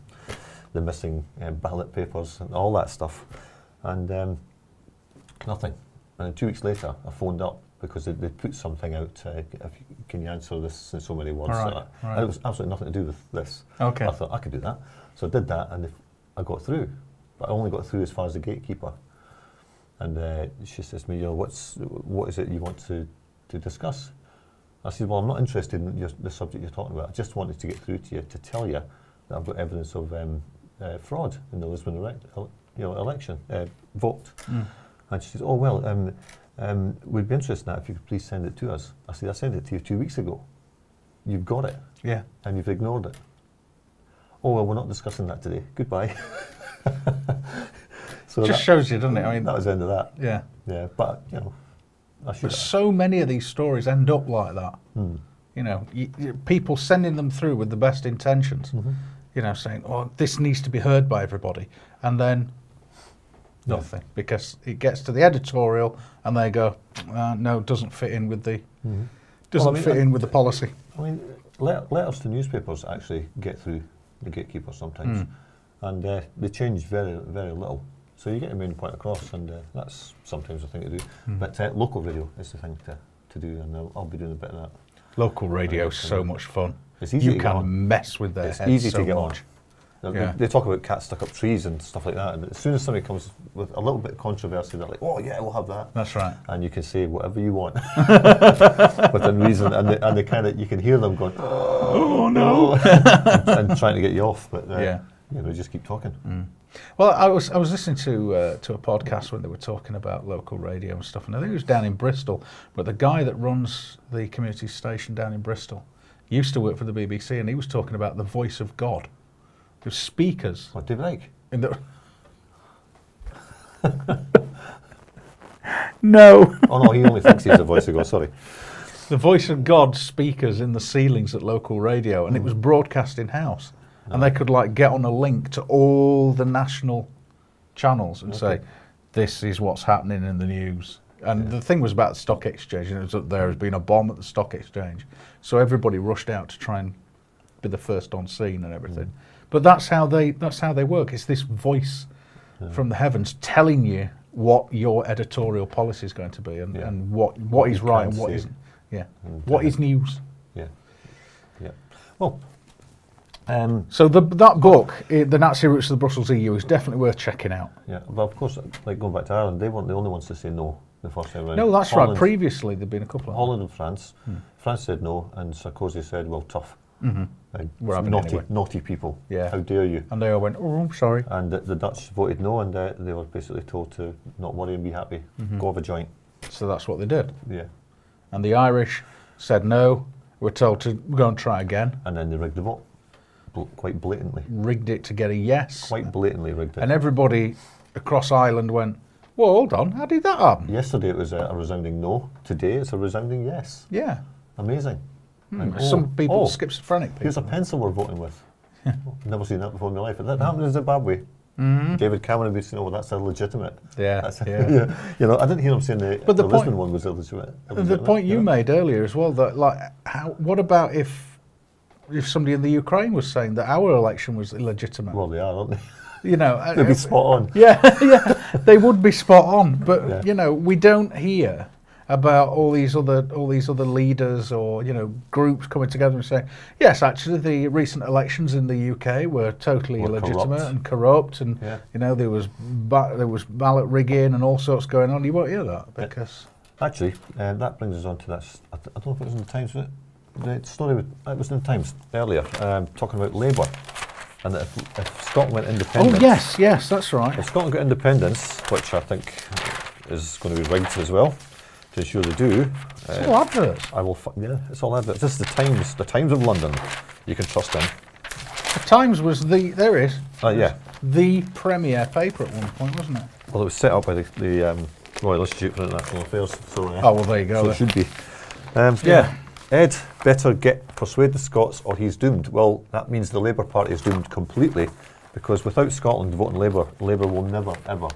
the missing ballot papers and all that stuff. And nothing. And then 2 weeks later, I phoned up because they put something out. Can you answer this in so many words? Right. And it was absolutely nothing to do with this. Okay. I thought I could do that, so I did that, and I got through. But I only got through as far as the gatekeeper. And she says to me, "You know, what is it you want to discuss?" I said, "Well, I'm not interested in the subject you're talking about. I just wanted to get through to you to tell you that I've got evidence of fraud in the Lisbon election vote." And she says, "Oh well, we'd be interested in that if you could please send it to us." I said, "I sent it to you 2 weeks ago. You've got it, yeah, and you've ignored it." "Oh well, we're not discussing that today. Goodbye." So just shows you, doesn't it? I mean, that was the end of that. Yeah, yeah. But you know, but so many of these stories end up like that. You know, people sending them through with the best intentions. You know, saying, "Oh, this needs to be heard by everybody," and then nothing, because it gets to the editorial and they go, "No, it doesn't fit in with the fit in with the policy." I mean, letters to newspapers actually get through the gatekeeper sometimes, and they change very, very little. So you get your main point across, and that's sometimes the thing to do. But local radio is the thing to do, and I'll be doing a bit of that. Local radio is so much fun. It's easy you can mess with their heads so much. It's easy to get on. They talk about cats stuck up trees and stuff like that, and as soon as somebody comes with a little bit of controversy, they're like, "Oh yeah, we'll have that." That's right. And you can say whatever you want within reason, and they kind of, you can hear them going, "Oh no," and trying to get you off. But Yeah, we just keep talking. Well, I was listening to a podcast when they were talking about local radio and stuff, and I think it was down in Bristol. But the guy that runs the community station down in Bristol used to work for the BBC, and he was talking about the voice of God. There's speakers. What do you like? In the no. Oh no, he only thinks he's the voice of God. Sorry. The voice of God speakers in the ceilings at local radio, and it was broadcast in house. And they could like get on a link to all the national channels and say, this is what's happening in the news. And the thing was about the stock exchange, and it was that there has been a bomb at the stock exchange. So everybody rushed out to try and be the first on scene and everything. But that's how they work. It's this voice from the heavens telling you what your editorial policy is going to be, and what is right and what isn't. Yeah. What is news? Yeah. Yeah. Well. So that book, The Nazi Roots of the Brussels EU, is definitely worth checking out. Yeah, but of course, like going back to Ireland, they weren't the only ones to say no the first time around. No, that's Holland, right. Previously, there'd been a couple of Holland and France. France said no, and Sarkozy said, well, tough. We're having it anyway. Naughty people. Yeah. How dare you? And they all went, oh, I'm sorry. And the Dutch voted no, and they were basically told to not worry and be happy. Go have a joint. So that's what they did. Yeah. And the Irish said no. We're told to go and try again. And then they rigged the vote. Quite blatantly. Rigged it to get a yes. Quite blatantly rigged it. And everybody across Ireland went, well, hold on, how did that happen? Yesterday it was a resounding no. Today it's a resounding yes. Yeah. Amazing. And some people, schizophrenic people. Here's a pencil we're voting with. Never seen that before in my life. That happened in Zimbabwe. David Cameron would be saying, oh, that's illegitimate. Yeah, yeah. You know, I didn't hear him saying the Lisbon one was illegitimate. The point you made earlier as well, that like, what about if somebody in the Ukraine was saying that our election was illegitimate? Well, they are, aren't they? You know, they'd be spot on. Yeah, they would be spot on. But you know, we don't hear about all these other leaders or groups coming together and saying, yes, actually, the recent elections in the UK were totally illegitimate and corrupt, and there was ballot rigging and all sorts going on. You won't hear that because actually, that brings us on to that. I don't know if it was in the Times. The story it was in the Times earlier, talking about Labour, and that if Scotland went independent. Oh yes, that's right. If Scotland got independence, which I think is going to be rigged as well, to ensure they do. It's all adverts. It's all adverts. This is the Times of London. You can trust them. The Times was the premier paper at one point, wasn't it? Well, it was set up by the Royal Institute for International Affairs. So, oh well, there you go. So it should be. Ed, better persuade the Scots or he's doomed. Well, that means the Labour Party is doomed completely, because without Scotland voting Labour, Labour will never ever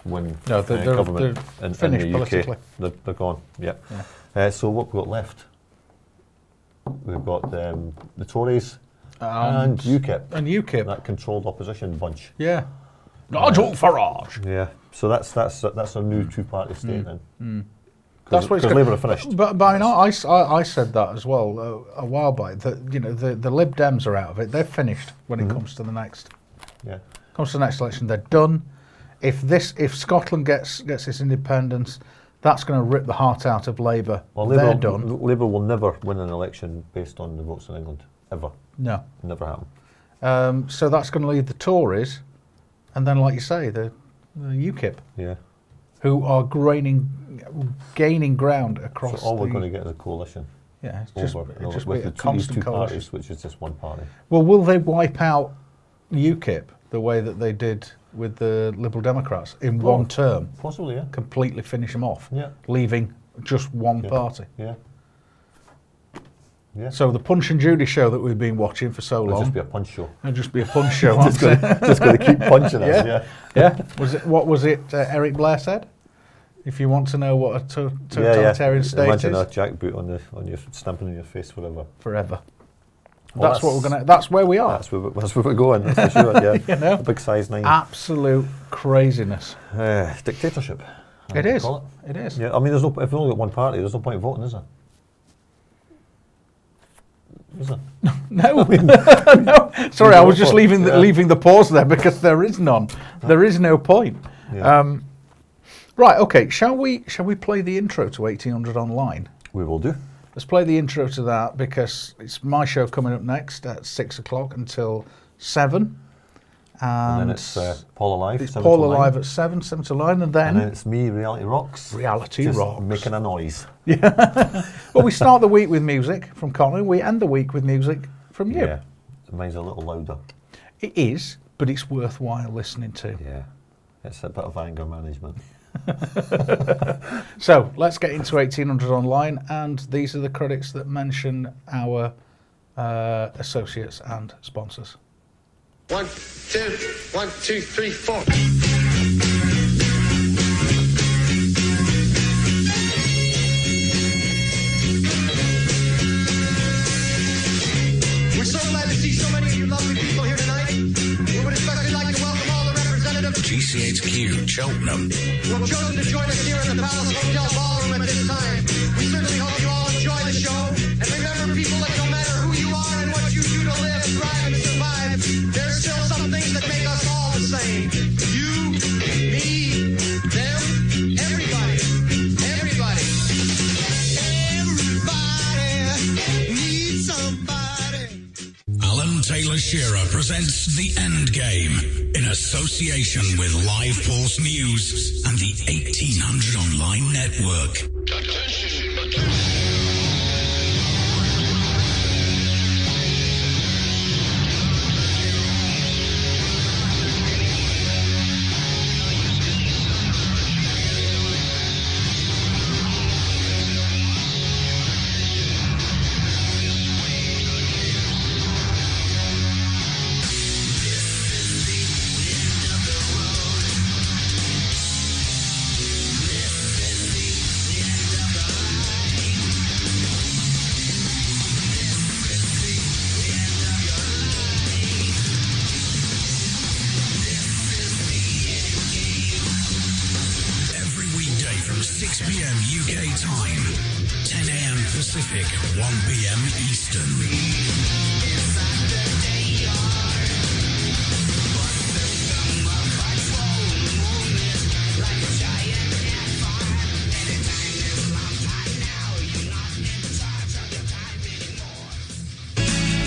win government in the UK. They're gone. Yeah. So what we've got left? We've got the Tories and UKIP. And UKIP, that controlled opposition bunch. Yeah. Nigel Farage. Yeah. So that's a new two-party state then. That's what it's Labour are finished. But I mean, I said that as well a while back. That the Lib Dems are out of it. They're finished when it comes to the next. Yeah. Comes to the next election, they're done. If Scotland gets its independence, that's going to rip the heart out of Labour. Well, they're done. Labour will never win an election based on the votes in England ever. No, never happen. So that's going to leave the Tories, and then, like you say, the UKIP. Yeah. Who are gaining ground across. So all we're going to get is a coalition. Yeah, it's just with a these constant two coalition. parties, which is just one party. Well, will they wipe out UKIP the way that they did with the Liberal Democrats in one term? Possibly, yeah. Completely finish them off, leaving just one party. Yeah. Yeah. So the Punch and Judy show that we've been watching for so long. It'll just be a punch show. It'll just be a punch show. just going to keep punching us. Yeah. What was it? Eric Blair said. If you want to know what a totalitarian state Imagine is, a jackboot on your stamping on your face forever. Forever. Well, that's what we're gonna. That's where we are. That's where we're going. That's for sure. Yeah. A big size 9. Absolute craziness. Dictatorship. It is. It is. Yeah. I mean, if we've only got one party, there's no point in voting, is there? Is there? No. No. Sorry, I was just leaving the pause there because there is none. There is no point. Yeah. Right, okay, shall we play the intro to 1800 Online? We will do. Let's play the intro to that because it's my show coming up next at 6 o'clock until 7. And then it's Paul Alive. It's Paul Alive at 7 to 9, and then it's me, Reality Rocks. Reality Rocks. Making a noise. Yeah. Well, we start the week with music from Colin. We end the week with music from you. Yeah. Mine's a little louder. It is, but it's worthwhile listening to. Yeah. It's a bit of anger management. So let's get into 1800 Online, and these are the credits that mention our associates and sponsors. 1, 2, 1, 2, 3, 4. We're so glad to see so many of you lovely people here tonight. We would especially like to welcome all the representatives. GCHQ, Cheltenham. Who have chosen to join us here in the Palace Hotel Ballroom at this time. We certainly hope you all enjoy the show. And remember, people, that no matter who you are and what you do to live, thrive, and survive, there's still some things that make us all the same. You, me, them, everybody. Everybody. Everybody needs somebody. Alan Taylor-Shearer presents The End Game in association with Live Pulse News and the 1800 Online Network. From 6 p.m. UK time, 10 a.m. Pacific, 1 p.m. Eastern.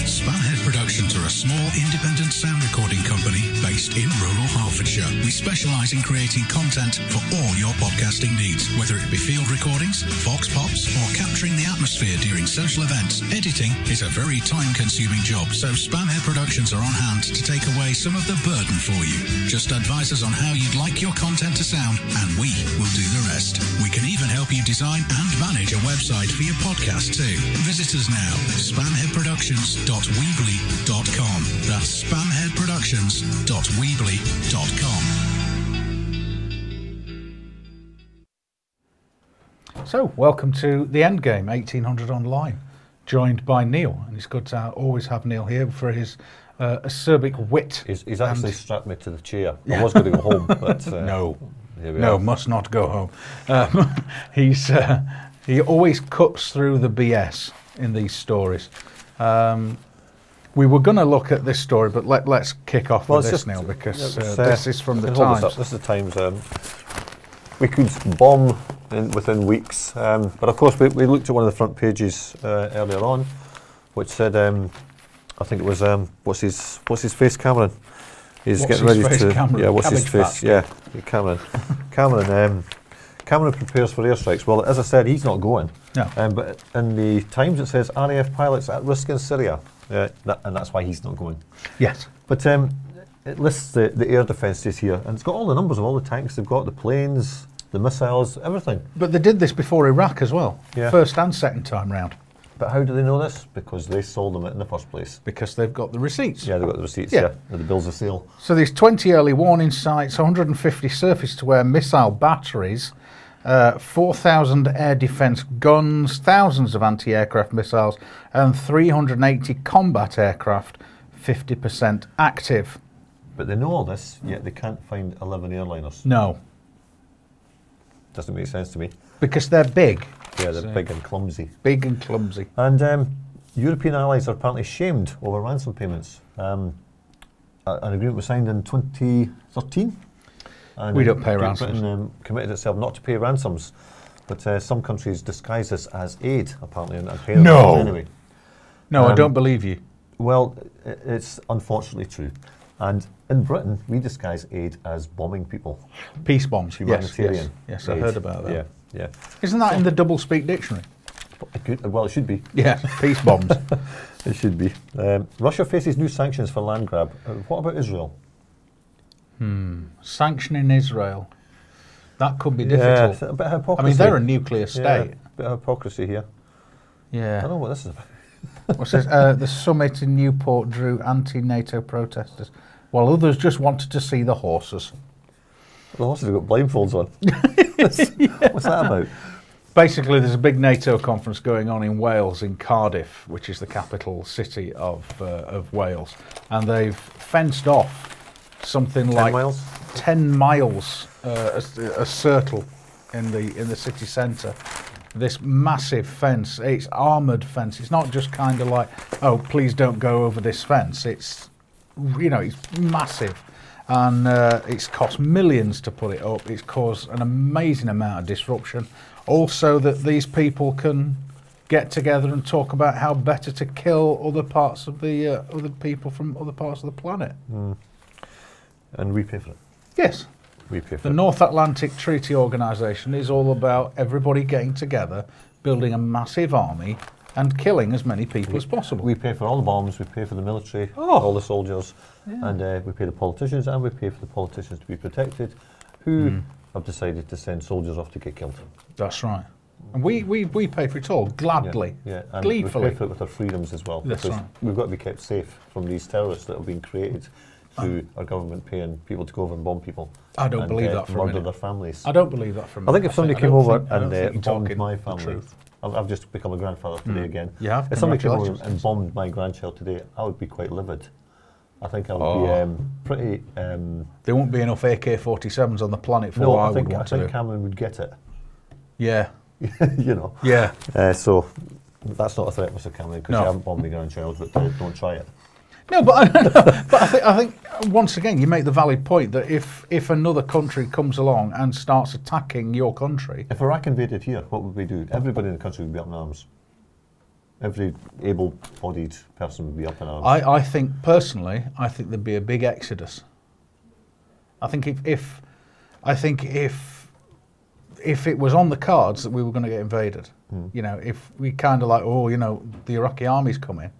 Spamhead Productions are a small independent sound recording company based in rural Hertfordshire. We specialise in creating content for all your podcasting needs, whether it be field recordings, vox pops, or capturing the atmosphere during social events. Editing is a very time-consuming job, so Spamhead Productions are on hand to take away some of the burden for you. Just advise us on how you'd like your content to sound, and we will do the rest. We can even help you design and manage a website for your podcast too. Visit us now, spamheadproductions.weebly.com. That's spamheadproductions.weebly.com. So, welcome to the End Game, 1800 Online, joined by Neil, and it's good to always have Neil here for his acerbic wit. He's actually strapped me to the chair. I was going to go home, but no, must not go home. He always cuts through the BS in these stories. We were going to look at this story, but let's kick off with this, Neil, because this is from the Times. This is the Times. We could bomb within weeks, but of course we looked at one of the front pages earlier on, which said, I think it was what's his face, Cameron. He's getting ready to. Cameron? Yeah, what's his face? Yeah, Cameron. Cameron prepares for airstrikes. Well, as I said, he's not going. No. But in the Times it says RAF pilots at risk in Syria, and that's why he's not going. Yes. But it lists the air defences here, and it's got all the numbers of all the tanks they've got, the planes, the missiles, everything. But they did this before Iraq as well, yeah. First and second time round. But how do they know this? Because they sold them in the first place. Because they've got the receipts. Yeah, they've got the receipts, yeah. The bills of sale. So there's 20 early warning sites, 150 surface-to-air missile batteries, 4,000 air defence guns, thousands of anti-aircraft missiles, and 380 combat aircraft, 50% active. But they know all this, yet they can't find 11 airliners. No. Doesn't make sense to me. Because they're big. Yeah, they're big and clumsy. Big and clumsy. And European allies are apparently shamed over ransom payments. An agreement was signed in 2013. And we don't pay ransoms. Britain committed itself not to pay ransoms, but some countries disguise this as aid, apparently, and pay them anyway. No, I don't believe you. Well, it's unfortunately true. And in Britain, we disguise aid as bombing people. Peace bombs, humanitarian. Yes, I heard about that. Yeah. Isn't that in the double-speak dictionary? Well, it should be. Yeah, peace bombs. It should be. Russia faces new sanctions for land grab. What about Israel? Sanctioning Israel. That could be difficult. Yeah, a bit of hypocrisy. I mean, they're a nuclear state. Yeah, a bit of hypocrisy here. Yeah. I don't know what this is about. What's this? The summit in Newport drew anti-NATO protesters, while others just wanted to see the horses. The horses have got blindfolds on. What's that about? Basically, there's a big NATO conference going on in Wales, in Cardiff, which is the capital city of Wales, and they've fenced off something 10 like miles? 10 miles, a circle in the city centre. This massive fence. It's armoured fence. It's not just kind of like, oh, please don't go over this fence. It's, it's massive, and it's cost millions to put it up. It's caused an amazing amount of disruption. Also, that these people can get together and talk about how better to kill other parts of the other people from other parts of the planet. And we pay for it. Yes. We pay for The it. North Atlantic Treaty Organisation is all about everybody getting together, building a massive army, and killing as many people as possible. We pay for all the bombs, we pay for the military, all the soldiers, and we pay the politicians, and we pay for the politicians to be protected, who have decided to send soldiers off to get killed. That's right. And we pay for it all, gladly, and gleefully. we pay for it with our freedoms as well. That's because right. we've got to be kept safe from these terrorists that have been created through our government paying people to go over and bomb people. I don't believe that for a murder minute. their families. I don't believe that for a minute. I think if somebody came over and bombed my the family, truth. I've just become a grandfather today again. You have? If somebody came over Congratulations. and bombed my grandchild today, I would be quite livid. I think I would be pretty... there won't be enough AK-47s on the planet for no, what I I think, would want to do. Cameron would get it. Yeah. You know. Yeah. So that's not a threat, Mr. Cameron, because you haven't bombed my grandchild, but don't try it. No, but I think once again you make the valid point that if another country comes along and starts attacking your country, if Iraq invaded here, what would we do? Everybody in the country would be up in arms. Every able-bodied person would be up in arms. I think personally, I think there'd be a big exodus. I think if it was on the cards that we were going to get invaded, if we kind of like, the Iraqi army's coming,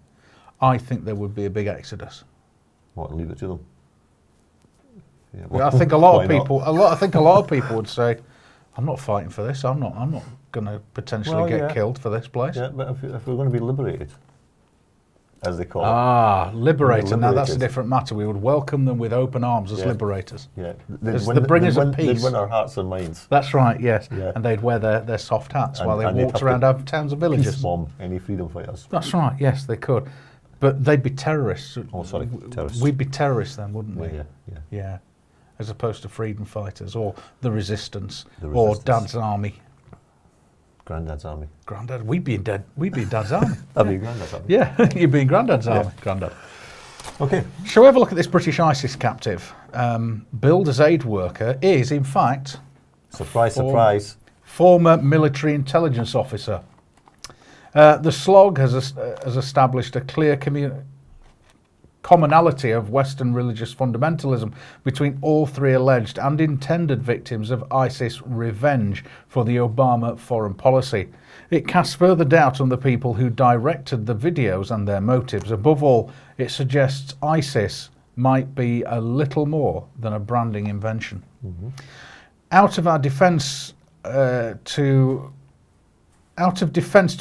I think there would be a big exodus. What, leave it to them? Yeah, well, I think a lot of people would say, I'm not fighting for this. I'm not going to potentially get killed for this place. Yeah, but if we're going to be liberated, as they call it. Liberator. Now that's a different matter. We would welcome them with open arms as liberators. Yeah, as the bringers of peace. They'd win our hearts and minds. That's right, yes. Yeah. And they'd wear their soft hats while they walked around our towns and villages. Peace bomb any freedom fighters. That's right, yes, they could. But they'd be terrorists. Oh, sorry, terrorists. We'd be terrorists then, wouldn't we? Yeah. As opposed to freedom fighters or the resistance. Or Dad's army. Granddad's army. Granddad, we'd be in Dad's army. I'd be in Granddad's army. Yeah, you'd be in Granddad's army. Granddad. Okay. Shall we have a look at this British ISIS captive? Billed as aid worker is, in fact... Surprise, surprise. Former military intelligence officer. The slog has established a clear commonality of Western religious fundamentalism between all three alleged and intended victims of ISIS revenge for the Obama foreign policy. It casts further doubt on the people who directed the videos and their motives. Above all, it suggests ISIS might be a little more than a branding invention. Out of defence to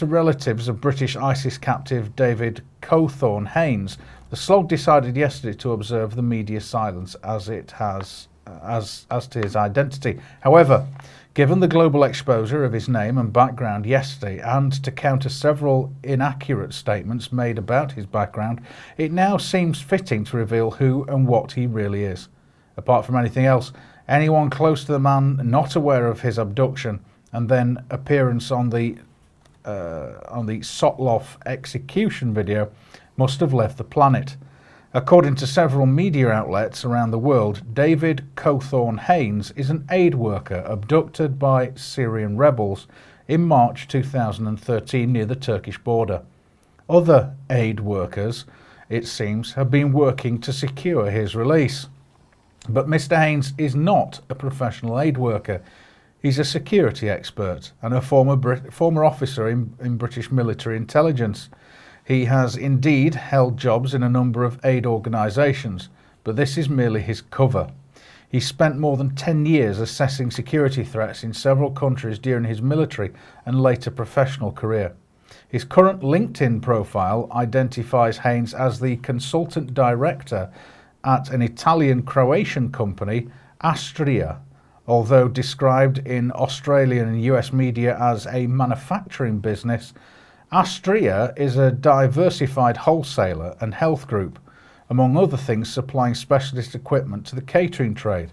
relatives of British ISIS captive David Cawthorne Haynes, the slog decided yesterday to observe the media silence as to his identity. However, given the global exposure of his name and background yesterday, and to counter several inaccurate statements made about his background, it now seems fitting to reveal who and what he really is. Apart from anything else, anyone close to the man not aware of his abduction and then appearance on the Sotloff execution video must have left the planet. According to several media outlets around the world, David Cawthorne Haynes is an aid worker abducted by Syrian rebels in March 2013 near the Turkish border. Other aid workers it seems, have been working to secure his release. But Mr. Haynes is not a professional aid worker. He's a security expert and a former officer in British military intelligence. He has indeed held jobs in a number of aid organisations, but this is merely his cover. He spent more than 10 years assessing security threats in several countries during his military and later professional career. His current LinkedIn profile identifies Haynes as the consultant director at an Italian-Croatian company, Astria, although described in Australian and US media as a manufacturing business. Astria is a diversified wholesaler and health group, among other things supplying specialist equipment to the catering trade.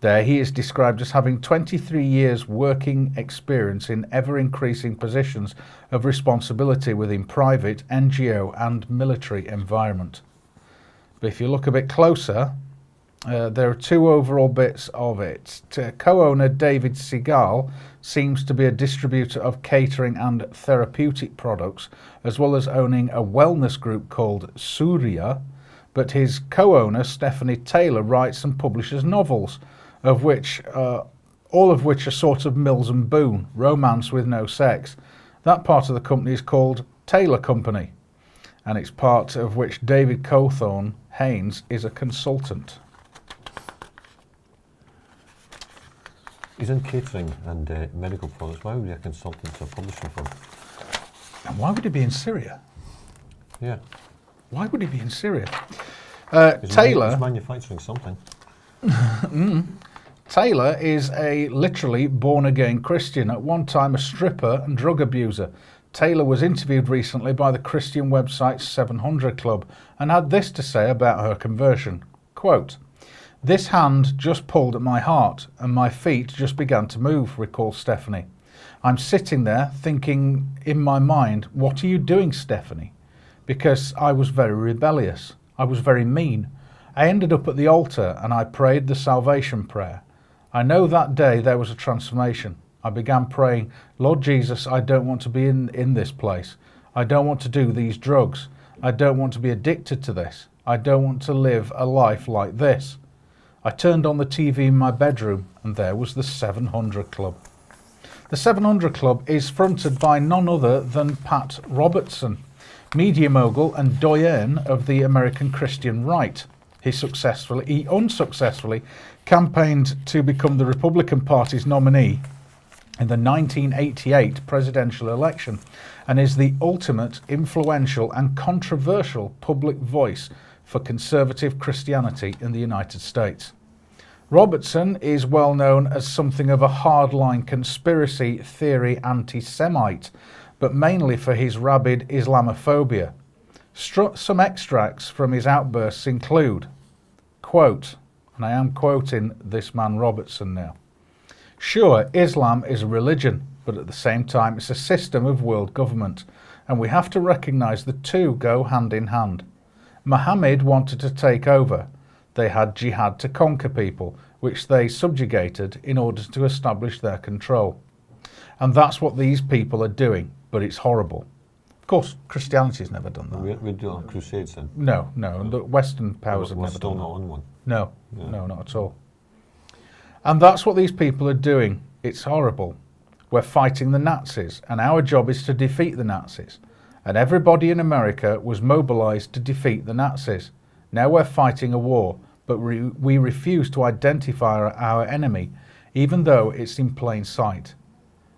There he is described as having 23 years working experience in ever-increasing positions of responsibility within private, NGO and military environment. But if you look a bit closer, there are two overall bits of it. Co-owner David Segal seems to be a distributor of catering and therapeutic products, as well as owning a wellness group called Surya, but his co-owner Stephanie Taylor writes and publishes novels, of which all of which are sort of Mills and Boon, romance with no sex. That part of the company is called Taylor Company, and it's part of which David Cawthorne Haynes is a consultant. He's in catering and medical products. Why would he be a consultant to a publishing firm? And why would he be in Syria? Yeah. Why would he be in Syria? Taylor... He's manufacturing something. Taylor is a literally born-again Christian, at one time a stripper and drug abuser. Taylor was interviewed recently by the Christian website 700 Club and had this to say about her conversion. Quote, "This hand just pulled at my heart and my feet just began to move," recalls Stephanie. "I'm sitting there thinking in my mind, what are you doing, Stephanie? Because I was very rebellious. I was very mean. I ended up at the altar and I prayed the salvation prayer. I know that day there was a transformation. I began praying, Lord Jesus, I don't want to be in this place. I don't want to do these drugs. I don't want to be addicted to this. I don't want to live a life like this. I turned on the TV in my bedroom and there was the 700 Club. The 700 Club is fronted by none other than Pat Robertson, media mogul and doyen of the American Christian right. He unsuccessfully campaigned to become the Republican Party's nominee in the 1988 presidential election and is the ultimate influential and controversial public voice for conservative Christianity in the United States. Robertson is well known as something of a hardline conspiracy theory anti-Semite, but mainly for his rabid Islamophobia. Some extracts from his outbursts include, quote, and I am quoting this man Robertson now, "Sure, Islam is a religion, but at the same time it's a system of world government, and we have to recognise the two go hand in hand. Muhammad wanted to take over. They had jihad to conquer people, which they subjugated in order to establish their control. And that's what these people are doing, but it's horrible." Of course, Christianity's never done that. We do it on crusades then? No. The Western powers have never done that. We're still not on one? No, not at all. And that's what these people are doing. It's horrible. We're fighting the Nazis, and our job is to defeat the Nazis. And everybody in America was mobilized to defeat the Nazis. Now we're fighting a war, but we refuse to identify our enemy, even though it's in plain sight.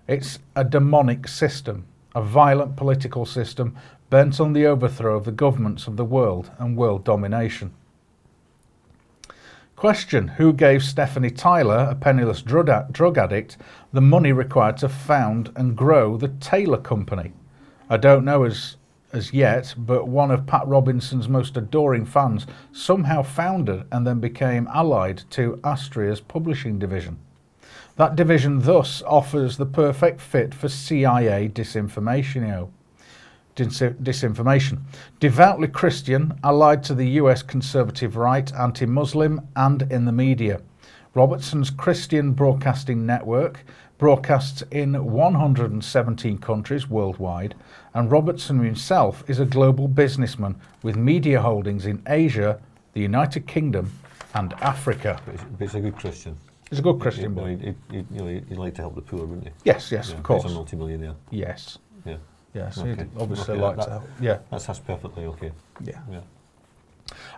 It's a demonic system, a violent political system bent on the overthrow of the governments of the world and world domination. Question: who gave Stephanie Tyler, a penniless drug addict, the money required to found and grow the Taylor Company? I don't know as yet, but one of Pat Robinson's most adoring fans somehow founded and then became allied to Astria's publishing division. That division thus offers the perfect fit for CIA disinformation. Devoutly Christian, allied to the US conservative right, anti-Muslim and in the media. Robertson's Christian Broadcasting Network broadcasts in 117 countries worldwide, and Robertson himself is a global businessman with media holdings in Asia, the United Kingdom, and Africa. But he's a good Christian. He's a good Christian boy. He'd like to help the poor, wouldn't he? Yes, yes, of course. He's a multi-millionaire. Yes. Yeah. Yes, Okay. he'd obviously Okay, like to help. Yeah. That's perfectly okay. Yeah. Yeah.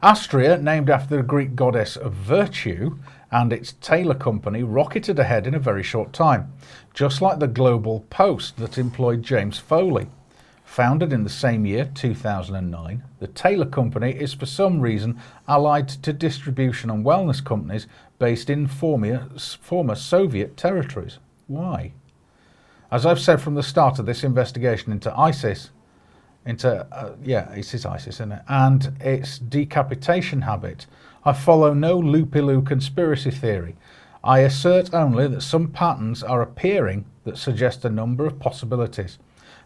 Astria, named after the Greek goddess of virtue, and its Taylor company rocketed ahead in a very short time, just like the Global Post that employed James Foley. Founded in the same year, 2009, the Taylor company is for some reason allied to distribution and wellness companies based in former Soviet territories. Why? As I've said from the start of this investigation into ISIS, it's ISIS, isn't it? And its decapitation habit, I follow no loopy-loo conspiracy theory. I assert only that some patterns are appearing that suggest a number of possibilities.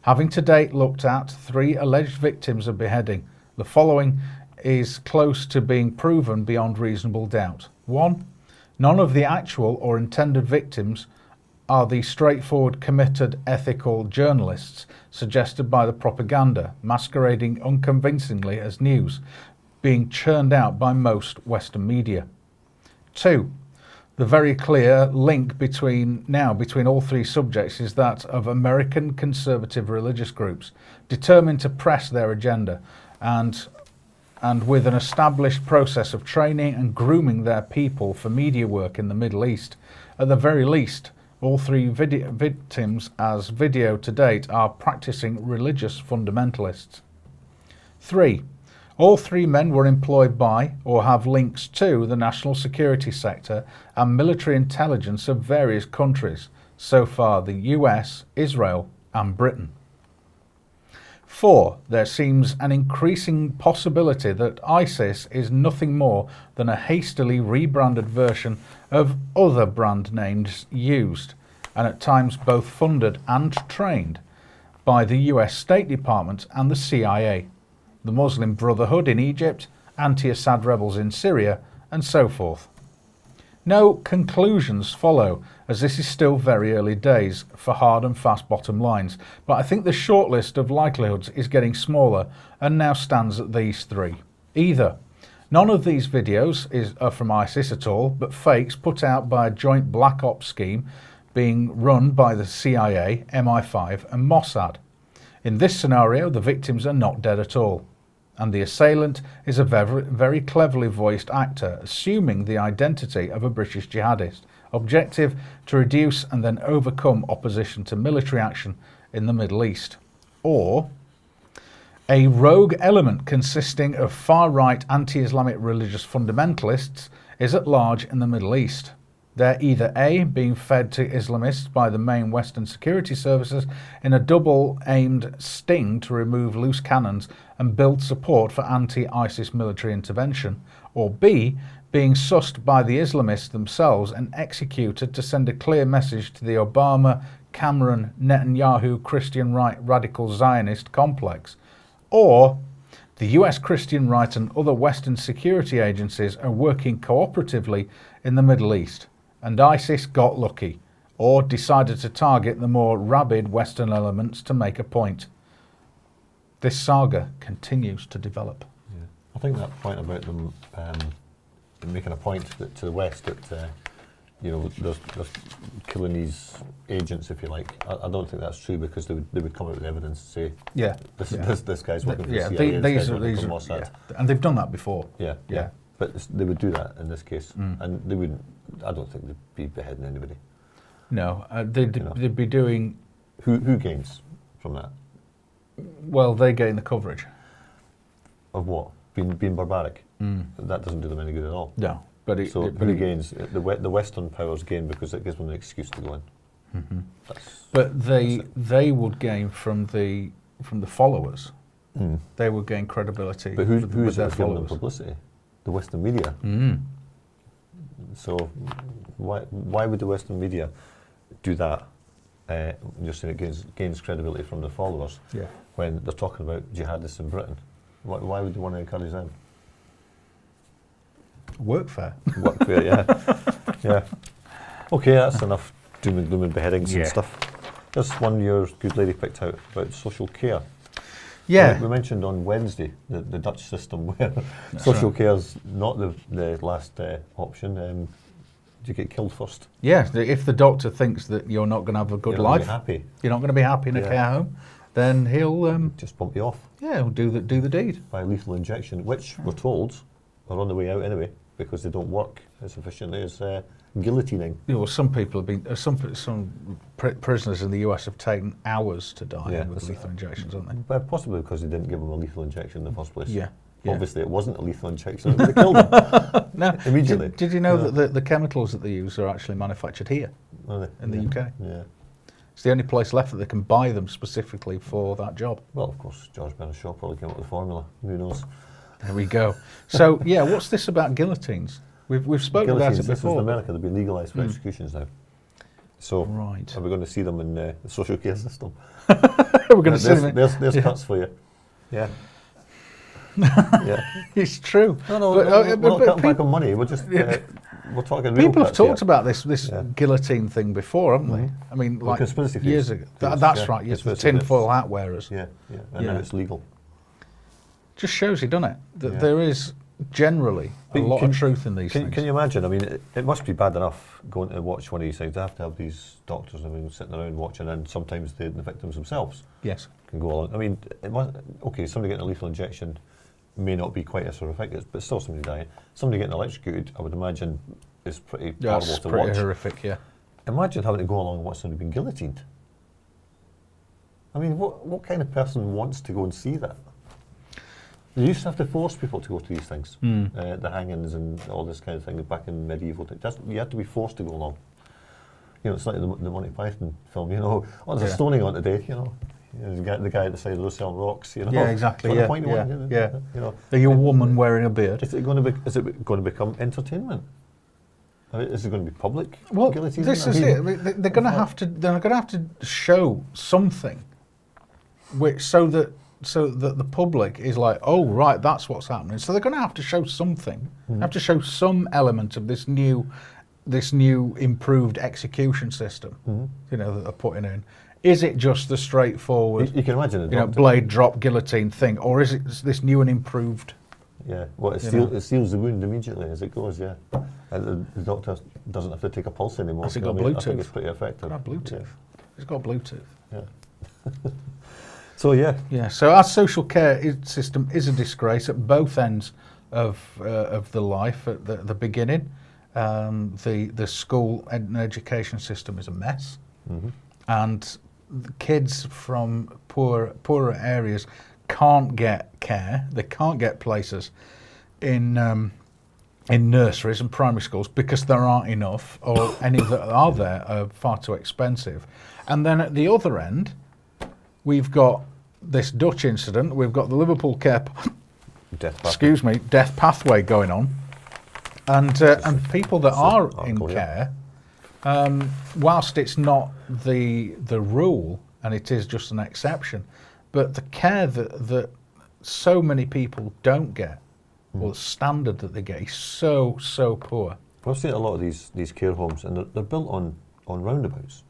Having to date looked at 3 alleged victims of beheading, the following is close to being proven beyond reasonable doubt. 1. None of the actual or intended victims are the straightforward, committed, ethical journalists suggested by the propaganda, masquerading unconvincingly as news, being churned out by most Western media. 2. The very clear link between all 3 subjects is that of American conservative religious groups determined to press their agenda and with an established process of training and grooming their people for media work in the Middle East. At the very least, all 3 victims as video to date are practicing religious fundamentalists. 3. All 3 men were employed by or have links to the national security sector and military intelligence of various countries, so far the US, Israel and Britain. 4. There seems an increasing possibility that ISIS is nothing more than a hastily rebranded version of other brand names used, and at times both funded and trained, by the US State Department and the CIA, the Muslim Brotherhood in Egypt, anti-Assad rebels in Syria, and so forth. No conclusions follow, as this is still very early days for hard and fast bottom lines, but I think the shortlist of likelihoods is getting smaller and now stands at these 3. Either none of these videos are from ISIS at all, but fakes put out by a joint black ops scheme being run by the CIA, MI5 and Mossad. In this scenario, the victims are not dead at all, and the assailant is a very cleverly voiced actor, assuming the identity of a British jihadist, objective to reduce and then overcome opposition to military action in the Middle East. Or a rogue element consisting of far-right anti-Islamic religious fundamentalists is at large in the Middle East. They're either A, being fed to Islamists by the main Western security services in a double-aimed sting to remove loose cannons and build support for anti-ISIS military intervention, or B, being sussed by the Islamists themselves and executed to send a clear message to the Obama, Cameron, Netanyahu Christian right radical Zionist complex. Or the US Christian right and other Western security agencies are working cooperatively in the Middle East, and ISIS got lucky, or decided to target the more rabid Western elements to make a point. This saga continues to develop. Yeah. I think that point about them making a point to the West that there's killing these agents, if you like. I don't think that's true, because they would come out with evidence and say, this guy's working for the CIA, these are Mossad. And they've done that before. Yeah. But they would do that in this case, and they wouldn't. I don't think they'd be beheading anybody. No, they'd be doing. Who gains from that? Well, they gain the coverage. Of what? Being barbaric. That doesn't do them any good at all. No, but who gains? The Western powers gain because it gives them an excuse to go in. But they would gain from the followers. They would gain credibility. But who is their giving them followers. publicity? The Western media. So why would the Western media do that? Just saying it gains credibility from the followers. Yeah. When they're talking about jihadists in Britain, why would you want to encourage them? Workfare. Workfare, yeah. Yeah. Okay, that's enough doom and gloom and beheadings Yeah. and stuff. There's one your good lady picked out about social care. Yeah. We mentioned on Wednesday the Dutch system where social care's not the last option. Do you get killed first? Yeah, if the doctor thinks that you're not going to have a good life, you're not going to be happy in a care home, then he'll just bump you off. Yeah, he'll do the deed by lethal injection, which we're told are on the way out anyway because they don't work as efficiently as guillotining. Yeah, well, some people have been some prisoners in the US have taken hours to die with lethal injections, haven't they? But possibly because they didn't give them a lethal injection in the first place. Yeah. Obviously, it wasn't a lethal injection. It would have killed them No, immediately. Did you know that the chemicals that they use are actually manufactured here in the UK? Yeah. It's the only place left that they can buy them specifically for that job. Well, of course, George Bernard Shaw probably came up with the formula. Who knows? There we go. So, yeah, what's this about guillotines? We've spoken about it before. This is in America. They've been legalised for executions now. So, are we going to see them in the social care system? We're going to see them. There's cuts for you. Yeah. Yeah, it's true. No, we're not cutting back on money. We're just we're talking real people have cuts talked here. about this guillotine thing before, haven't they? I mean, like conspiracy years theories. ago. That's right. Yes, the tinfoil hat wearers. Yeah, and now it's legal. Just shows you, doesn't it, that there is generally a lot of truth in these things. Can you imagine? I mean, it must be bad enough going to watch one of these things. They have to have these doctors sitting around watching, and sometimes the victims themselves can go along. I mean, it must, somebody getting a lethal injection may not be quite as horrific, but still somebody dying. Somebody getting electrocuted, I would imagine, is pretty horrible to watch. Pretty horrific, yeah. Imagine having to go along and watch somebody being guillotined. I mean, what kind of person wants to go and see that? You used to have to force people to go to these things, the hangings and all this kind of thing back in medieval times. You had to be forced to go along. You know, it's like the Monty Python film, you know, there's a stoning on today, you know. The guy at the side of the road selling rocks, you know. Yeah, exactly. You know. Are you a woman wearing a beard? Is it going to become entertainment? I mean, is it going to be public? Well, guillotine? this is it. I mean, they're going to have to show something, so that the public is like, oh right, that's what's happening. So they're going to have to show something. Have to show some element of this new improved execution system. You know, that they're putting in. Is it just the straightforward, you can imagine blade drop guillotine thing, or is it this new and improved? Yeah, well, it seals the wound immediately as it goes. Yeah, and the doctor doesn't have to take a pulse anymore. Has it got Bluetooth? I think it's pretty effective. It's got Bluetooth. It's got Bluetooth. Yeah. So yeah. So our social care system is a disgrace at both ends of the life. At the beginning, the school and education system is a mess, and the kids from poorer areas can't get care. They can't get places in nurseries and primary schools because there aren't enough, or any that are there are far too expensive. And then at the other end, we've got this Dutch incident. We've got the Liverpool care, death pathway going on, and people that are in care. Whilst it's not the rule and it is just an exception, but the care that so many people don't get, or the standard that they get, is so poor. I've seen a lot of these care homes, and they're built on roundabouts,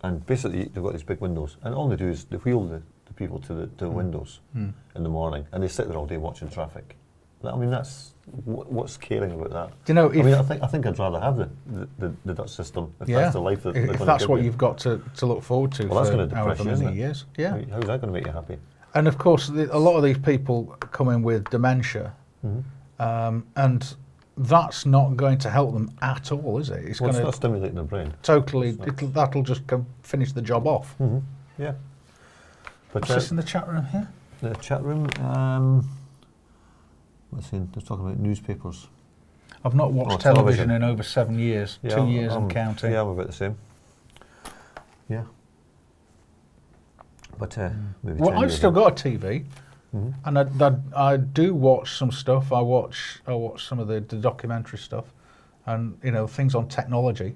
and basically they've got these big windows, and all they do is they wheel the people to the windows in the morning, and they sit there all day watching traffic. I mean, that's what's caring about that. Do you know? I mean, I think I'd rather have the Dutch system if that's the life that they're if going that's to what give you've got to look forward to. Well, that's for going to depress you, isn't it? Years. Yeah. How's that going to make you happy? And of course, a lot of these people come in with dementia, and that's not going to help them at all, is it? It's not stimulating their brain. Totally, that'll just finish the job off. Yeah. But what's this in the chat room here? The chat room. Let's see. Let's talk about newspapers. I've not watched television in over 7 years. Yeah, 2 years and counting. Yeah, I'm about the same. Yeah. But maybe. Well, I've still got a TV, and I do watch some stuff. I watch some of the documentary stuff, and things on technology,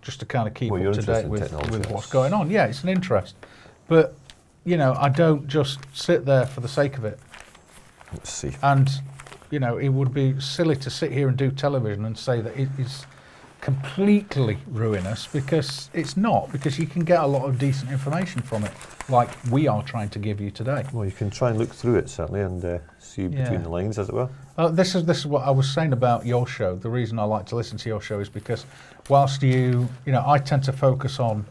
just to kind of keep up to date with what's going on. Yeah, it's an interest, but I don't just sit there for the sake of it. Let's see. And it would be silly to sit here and do television and say that it is completely ruinous, because it's not, because you can get a lot of decent information from it, like we are trying to give you today. Well, you can try and look through it, certainly, and see between the lines, as it were. This is what I was saying about your show. The reason I like to listen to your show is because whilst I tend to focus on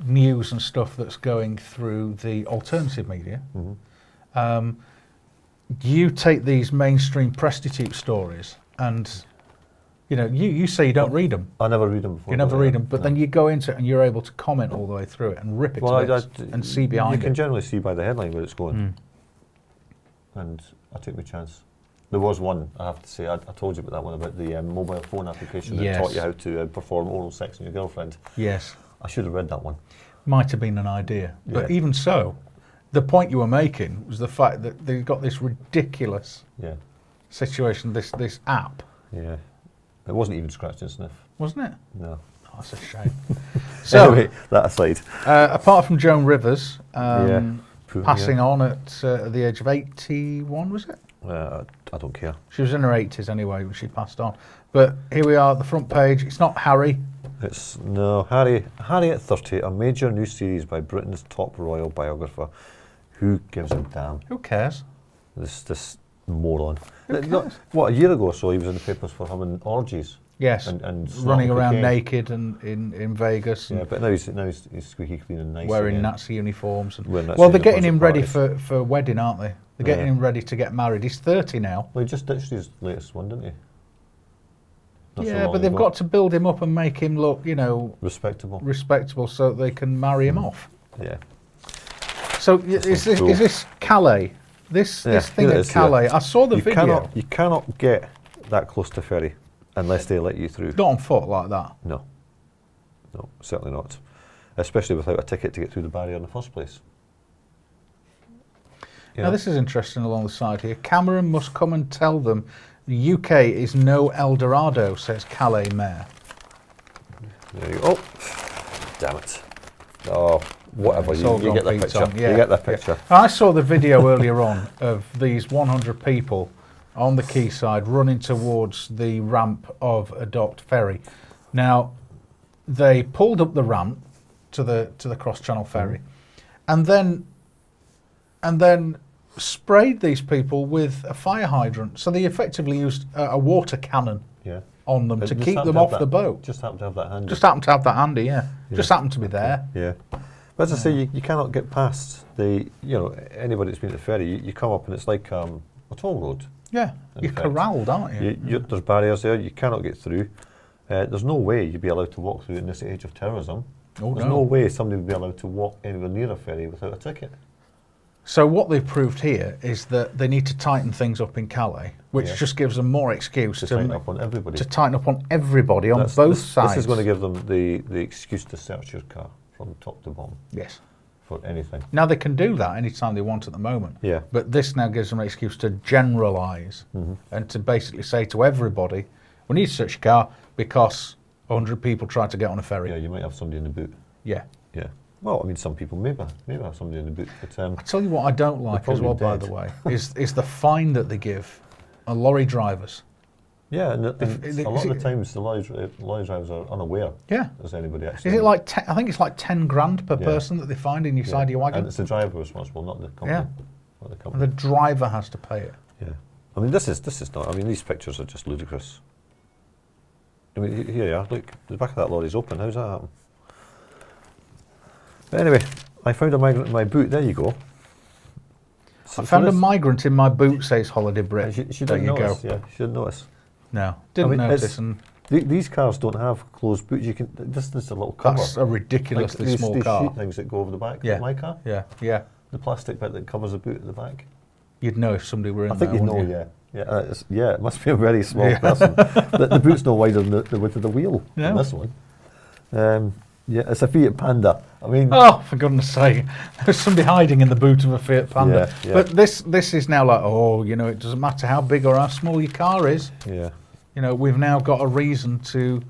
news and stuff that's going through the alternative media, you take these mainstream prostitute stories and you say you don't read them. I never read them before. You never read them, but then you go into it and you're able to comment all the way through it and rip it to bits and see behind it. You can generally see by the headline where it's going. And I took my chance. There was one, I have to say, I told you about that one, about the mobile phone application that taught you how to perform oral sex on your girlfriend. Yes. I should have read that one. Might have been an idea. But even so, the point you were making was the fact that they've got this ridiculous situation, this app. Yeah. It wasn't even scratch and sniff. Wasn't it? No. Oh, that's a shame. So, anyway, that aside. Apart from Joan Rivers passing on at the age of 81, was it? I don't care. She was in her 80s anyway when she passed on. But here we are at the front page. It's not Harry. Harry at 30, a major new series by Britain's top royal biographer. Who gives a damn? Who cares? This moron. Who cares? A year ago or so, he was in the papers for having orgies. Yes, and running around naked and in Vegas. Yeah, but now he's squeaky clean and nice. Wearing Nazi uniforms. Well, they're getting him ready for wedding, aren't they? They're getting him ready to get married. He's 30 now. Well, he just ditched his latest one, didn't he? But they've got to build him up and make him look, respectable, so they can marry him off. Yeah. So is this Calais? This thing at Calais? I saw the video. You cannot get that close to ferry unless they let you through. Not on foot like that. No, certainly not. Especially without a ticket to get through the barrier in the first place. Now this is interesting along the side here. Cameron must come and tell them the UK is no El Dorado, says Calais Mayor. There you go. Oh, damn it. Oh, whatever. You get the picture. Yeah. You get the picture. I saw the video earlier on of these 100 people on the quayside running towards the ramp of a docked ferry. Now, they pulled up the ramp to the cross-channel ferry, and then sprayed these people with a fire hydrant. So they effectively used a water cannon on them to keep them off the boat. Just happened to have that handy. Just happened to have that handy, Just happened to be there. Yeah. But as I say, you cannot get past anybody that's been at the ferry, you come up and it's like a toll road. Yeah, you're corralled, aren't you? There's barriers there, you cannot get through. There's no way you'd be allowed to walk through in this age of terrorism. There's no way somebody would be allowed to walk anywhere near a ferry without a ticket. So what they've proved here is that they need to tighten things up in Calais, which just gives them more excuse to tighten up on everybody. To tighten up on everybody on both sides. This is going to give them the excuse to search your car from top to bottom. Yes. For anything. Now they can do that anytime they want at the moment. Yeah. But this now gives them an excuse to generalise and to basically say to everybody, we need to search your car because 100 people tried to get on a ferry. Yeah, you might have somebody in the boot. Yeah. Yeah. Well, I mean, some people maybe have somebody in the boot. But I tell you what I don't like as well, by the way, is the fine that they give lorry drivers. Yeah, and a lot of the times the lorry drivers are unaware. Yeah. There's anybody actually. Is it like I think it's like 10 grand per person that they find in your side of your wagon? And it's the driver responsible, not the company. Yeah. Not the company. And the driver has to pay it. Yeah. I mean, this is not. I mean, these pictures are just ludicrous. I mean, here you are. Look, the back of that lorry's open. How's that happen? But anyway, I found a migrant in my boot. There you go. I found a migrant in my boot, says Holiday Brit. She didn't notice. Yeah, she didn't notice. No, didn't notice. And these cars don't have closed boots. You can. This is a little cover. That's a ridiculously small car. These sheet things that go over the back. Yeah. Of my car. Yeah. Yeah. The plastic bit that covers the boot at the back. You'd know if somebody were in there. I think you'd know. You? Yeah. It must be a very small person. The boot's no wider than the width of the wheel. No. In this one. Yeah, it's a Fiat Panda. I mean, oh, for goodness sake, there's somebody hiding in the boot of a Fiat Panda. Yeah. But this is now like, it doesn't matter how big or how small your car is. Yeah. We've now got a reason to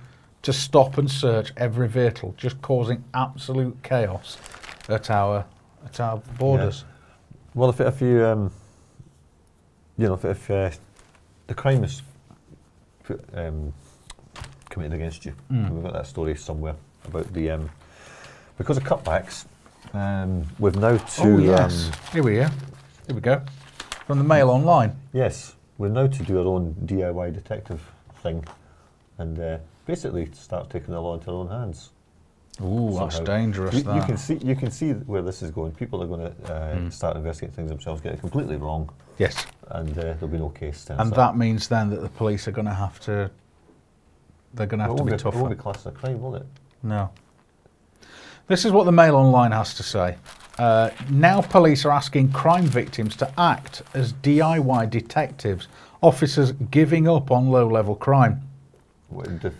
stop and search every vehicle, just causing absolute chaos at our borders. Yeah. Well, if you if the crime is committed against you. And we've got that story somewhere about the because of cutbacks. We've now to Oh yes, here we go. From the Mail Online. Yes, we're now to do our own DIY detective thing, and basically start taking the law into our own hands. Ooh, somehow. that's dangerous. You can see where this is going. People are going to start investigating things themselves, get it completely wrong. Yes. And there'll be no case. And that means then that the police are going to have to. They're going to have to be tougher. It won't be classed as a crime, will it? No. This is what the Mail Online has to say. Now police are asking crime victims to act as DIY detectives, officers giving up on low-level crime.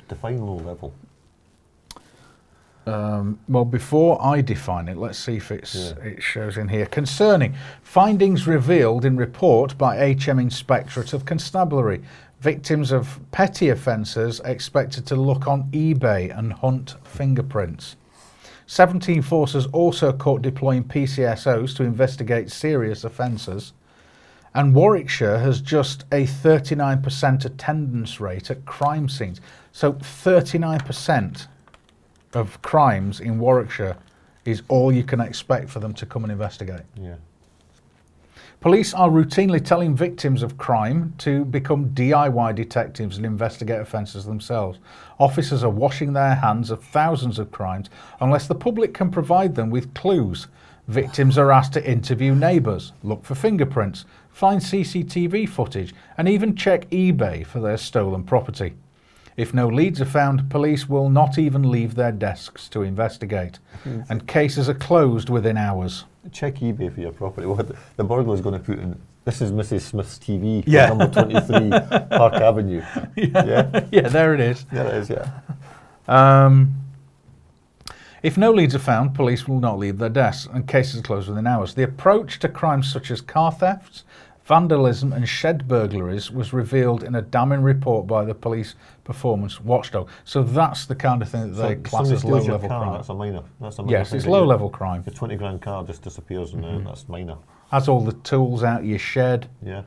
Define low level. Well, before I define it, let's see if it shows in here. Concerning findings revealed in report by HM Inspectorate of Constabulary, victims of petty offences expected to look on eBay and hunt fingerprints. 17 forces also caught deploying PCSOs to investigate serious offences. And Warwickshire has just a 39% attendance rate at crime scenes. So 39% of crimes in Warwickshire is all you can expect for them to come and investigate. Yeah. Police are routinely telling victims of crime to become DIY detectives and investigate offences themselves. Officers are washing their hands of thousands of crimes unless the public can provide them with clues. Victims are asked to interview neighbours, look for fingerprints, find CCTV footage, and even check eBay for their stolen property. If no leads are found, police will not even leave their desks to investigate, and cases are closed within hours. Check eBay for your property. What the burglar's going to put in, this is Mrs. Smith's TV, Yeah. number 23, Park Avenue. Yeah. Yeah, there it is. There it is, yeah. If no leads are found, police will not leave their desks, and cases are closed within hours. The approach to crimes such as car thefts, vandalism and shed burglaries was revealed in a damning report by the police performance watchdog. So that's the kind of thing that they class as low-level crime. That's a minor. Yes, it's low-level crime. The 20 grand car just disappears and that's minor. Has all the tools out of your shed, Yeah.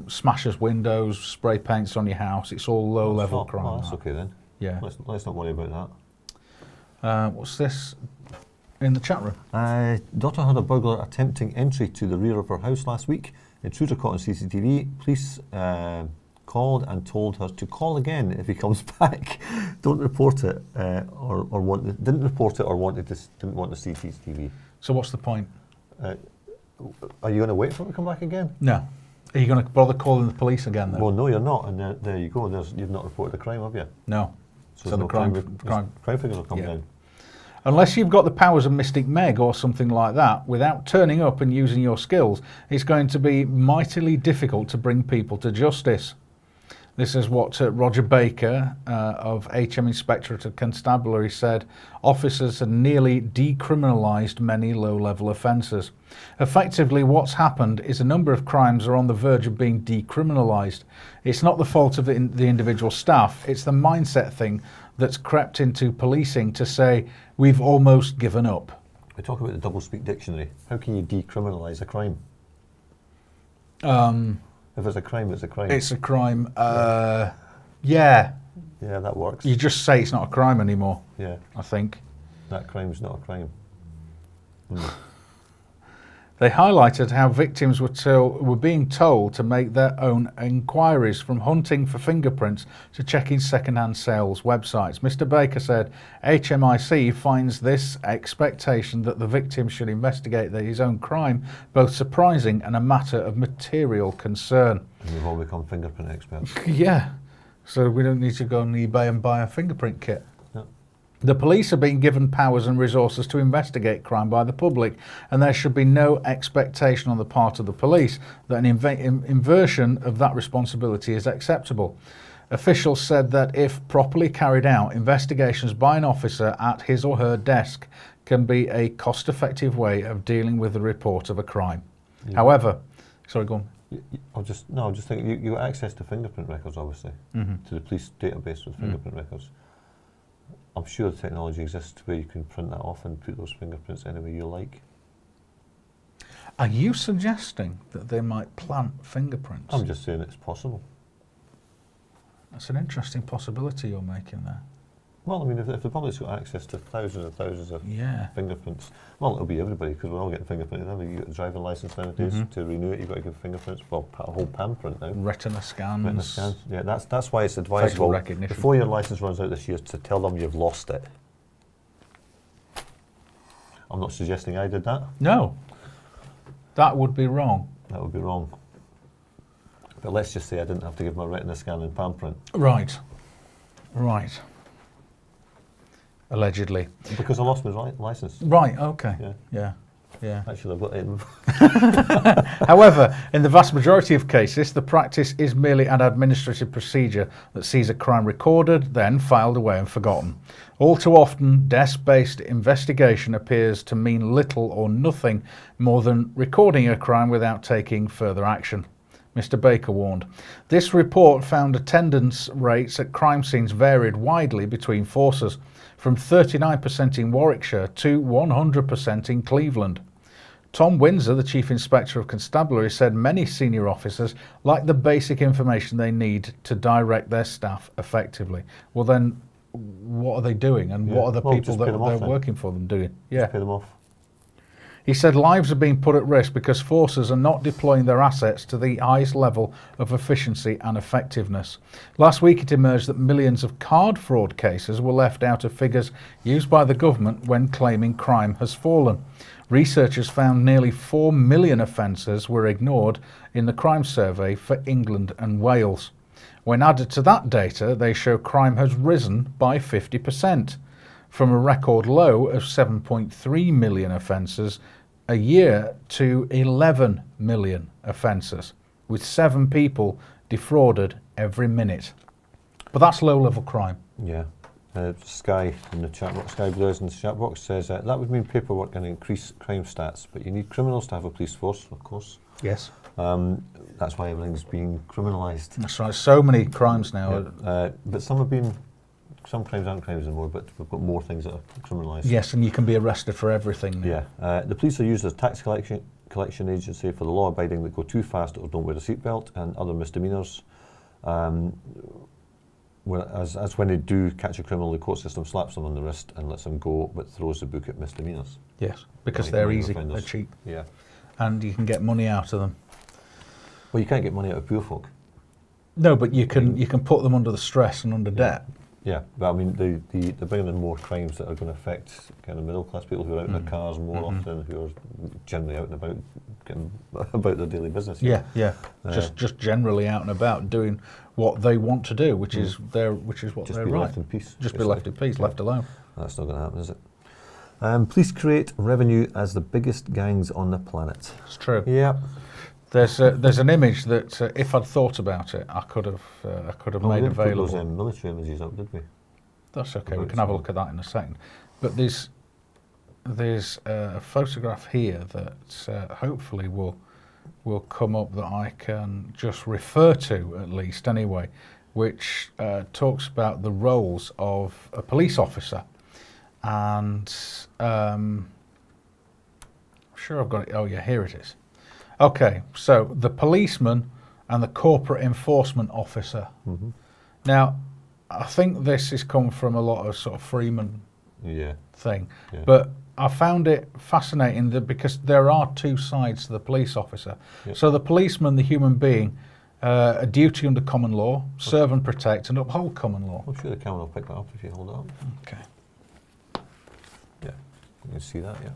smashes windows, spray paints on your house. It's all low-level crime. Oh, that's okay then. Yeah. Let's not worry about What's this in the chat room? that. Daughter had a burglar attempting entry to the rear of her house last week. Intruder caught on CCTV. Police called and told her to call again if he comes back. Don't report it didn't report it or didn't want to see CCTV. So what's the point? Are you going to wait for him to come back again? No. Are you going to bother calling the police again then? Well, no, you're not. And there you go. You've not reported a crime, have you? No. So the no crime figures will come down. Unless you've got the powers of Mystic Meg or something like that, without turning up and using your skills, it's going to be mightily difficult to bring people to justice. This is what Roger Baker of HM Inspectorate of Constabulary said. Officers had nearly decriminalised many low-level offences. Effectively, what's happened is a number of crimes are on the verge of being decriminalised. It's not the fault of the individual staff, it's the mindset thing that's crept into policing to say, we've almost given up. We talk about the double-speak dictionary. How can you decriminalise a crime? If it's a crime, it's a crime. It's a crime. Yeah, that works. You just say it's not a crime anymore. Yeah. I think. That crime's not a crime. They highlighted how victims were being told to make their own inquiries, from hunting for fingerprints to checking second-hand sales websites. Mr. Baker said HMIC finds this expectation that the victim should investigate his own crime both surprising and a matter of material concern. And we've all become fingerprint experts. Yeah, so we don't need to go on eBay and buy a fingerprint kit. The police are being given powers and resources to investigate crime by the public, and there should be no expectation on the part of the police that an inversion of that responsibility is acceptable. Officials said that if properly carried out, investigations by an officer at his or her desk can be a cost-effective way of dealing with the report of a crime. Yeah. However, sorry, go on. I'm just thinking, you got access to fingerprint records, obviously, to the police database with fingerprint records. I'm sure the technology exists where you can print that off and put those fingerprints any way you like. Are you suggesting that they might plant fingerprints? I'm just saying it's possible. That's an interesting possibility you're making there. Well, I mean, if the public's got access to thousands and thousands of fingerprints, well, it'll be everybody, because we're all getting fingerprinted. Now you get a driving licence nowadays. To renew it, you've got to give fingerprints. Well, a whole handprint now. Retina scans. Retina scans. Yeah, that's why it's advisable before your licence runs out this year to tell them you've lost it. I'm not suggesting I did that. No, that would be wrong. That would be wrong. But let's just say I didn't have to give my retina scan and palm print. Right. Right. Allegedly. Because I lost my licence. Right, okay. Yeah. Yeah. Actually, I've got it. However, in the vast majority of cases, the practice is merely an administrative procedure that sees a crime recorded, then filed away and forgotten. All too often, desk-based investigation appears to mean little or nothing more than recording a crime without taking further action. Mr. Baker warned. This report found attendance rates at crime scenes varied widely between forces, from 39% in Warwickshire to 100% in Cleveland. Tom Windsor, the Chief Inspector of Constabulary, said many senior officers lack the basic information they need to direct their staff effectively. Well then, what are they doing, and what are the people that they're working for them doing? Just pay them off. He said lives are being put at risk because forces are not deploying their assets to the highest level of efficiency and effectiveness. Last week it emerged that millions of card fraud cases were left out of figures used by the government when claiming crime has fallen. Researchers found nearly 4 million offences were ignored in the crime survey for England and Wales. When added to that data, they show crime has risen by 50%. From a record low of 7.3 million offences a year to 11 million offences, with 7 people defrauded every minute. But that's low-level crime. Yeah. Sky in the chat box, Sky Blaze in the chat box says that would mean paperwork and increase crime stats, but you need criminals to have a police force, of course. Yes. That's why everything's being criminalised. That's right. So many crimes now. Yeah. But some crimes aren't crimes anymore, but we've got more things that are criminalised. Yes, and you can be arrested for everything now. Yeah. The police are used as tax collection agency for the law-abiding that go too fast or don't wear a seatbelt and other misdemeanours. As when they do catch a criminal, the court system slaps them on the wrist and lets them go, but throws the book at misdemeanours. Yes, because they're easy, they're cheap. Yeah. And you can get money out of them. Well, you can't get money out of poor folk. No, but you can put them under the stress and under debt. Yeah, but I mean, they're bringing in more crimes that are going to affect kind of middle-class people who are out in their cars more often, who are generally out and about, getting about their daily business. Yeah. Just generally out and about doing what they want to do, which is what they're right. Just be left in peace. Just be left in peace, left alone. That's not going to happen, is it? Police create revenue as the biggest gangs on the planet. It's true. Yeah. There's an image that if I'd thought about it, I could have made available. We didn't put those military images up, did we? That's okay. We can have a look at that in a second. But there's a photograph here that hopefully will come up that I can just refer to, at least anyway, which talks about the roles of a police officer. And I'm sure I've got it. Oh yeah, here it is. Okay, so the policeman and the corporate enforcement officer. Now, I think this has come from a lot of sort of Freeman thing, but I found it fascinating because there are two sides to the police officer. So the policeman, the human being, a duty under common law, serve and protect and uphold common law. I'm sure the camera will pick that up if you hold it up. Okay. Yeah, you can see that, yeah.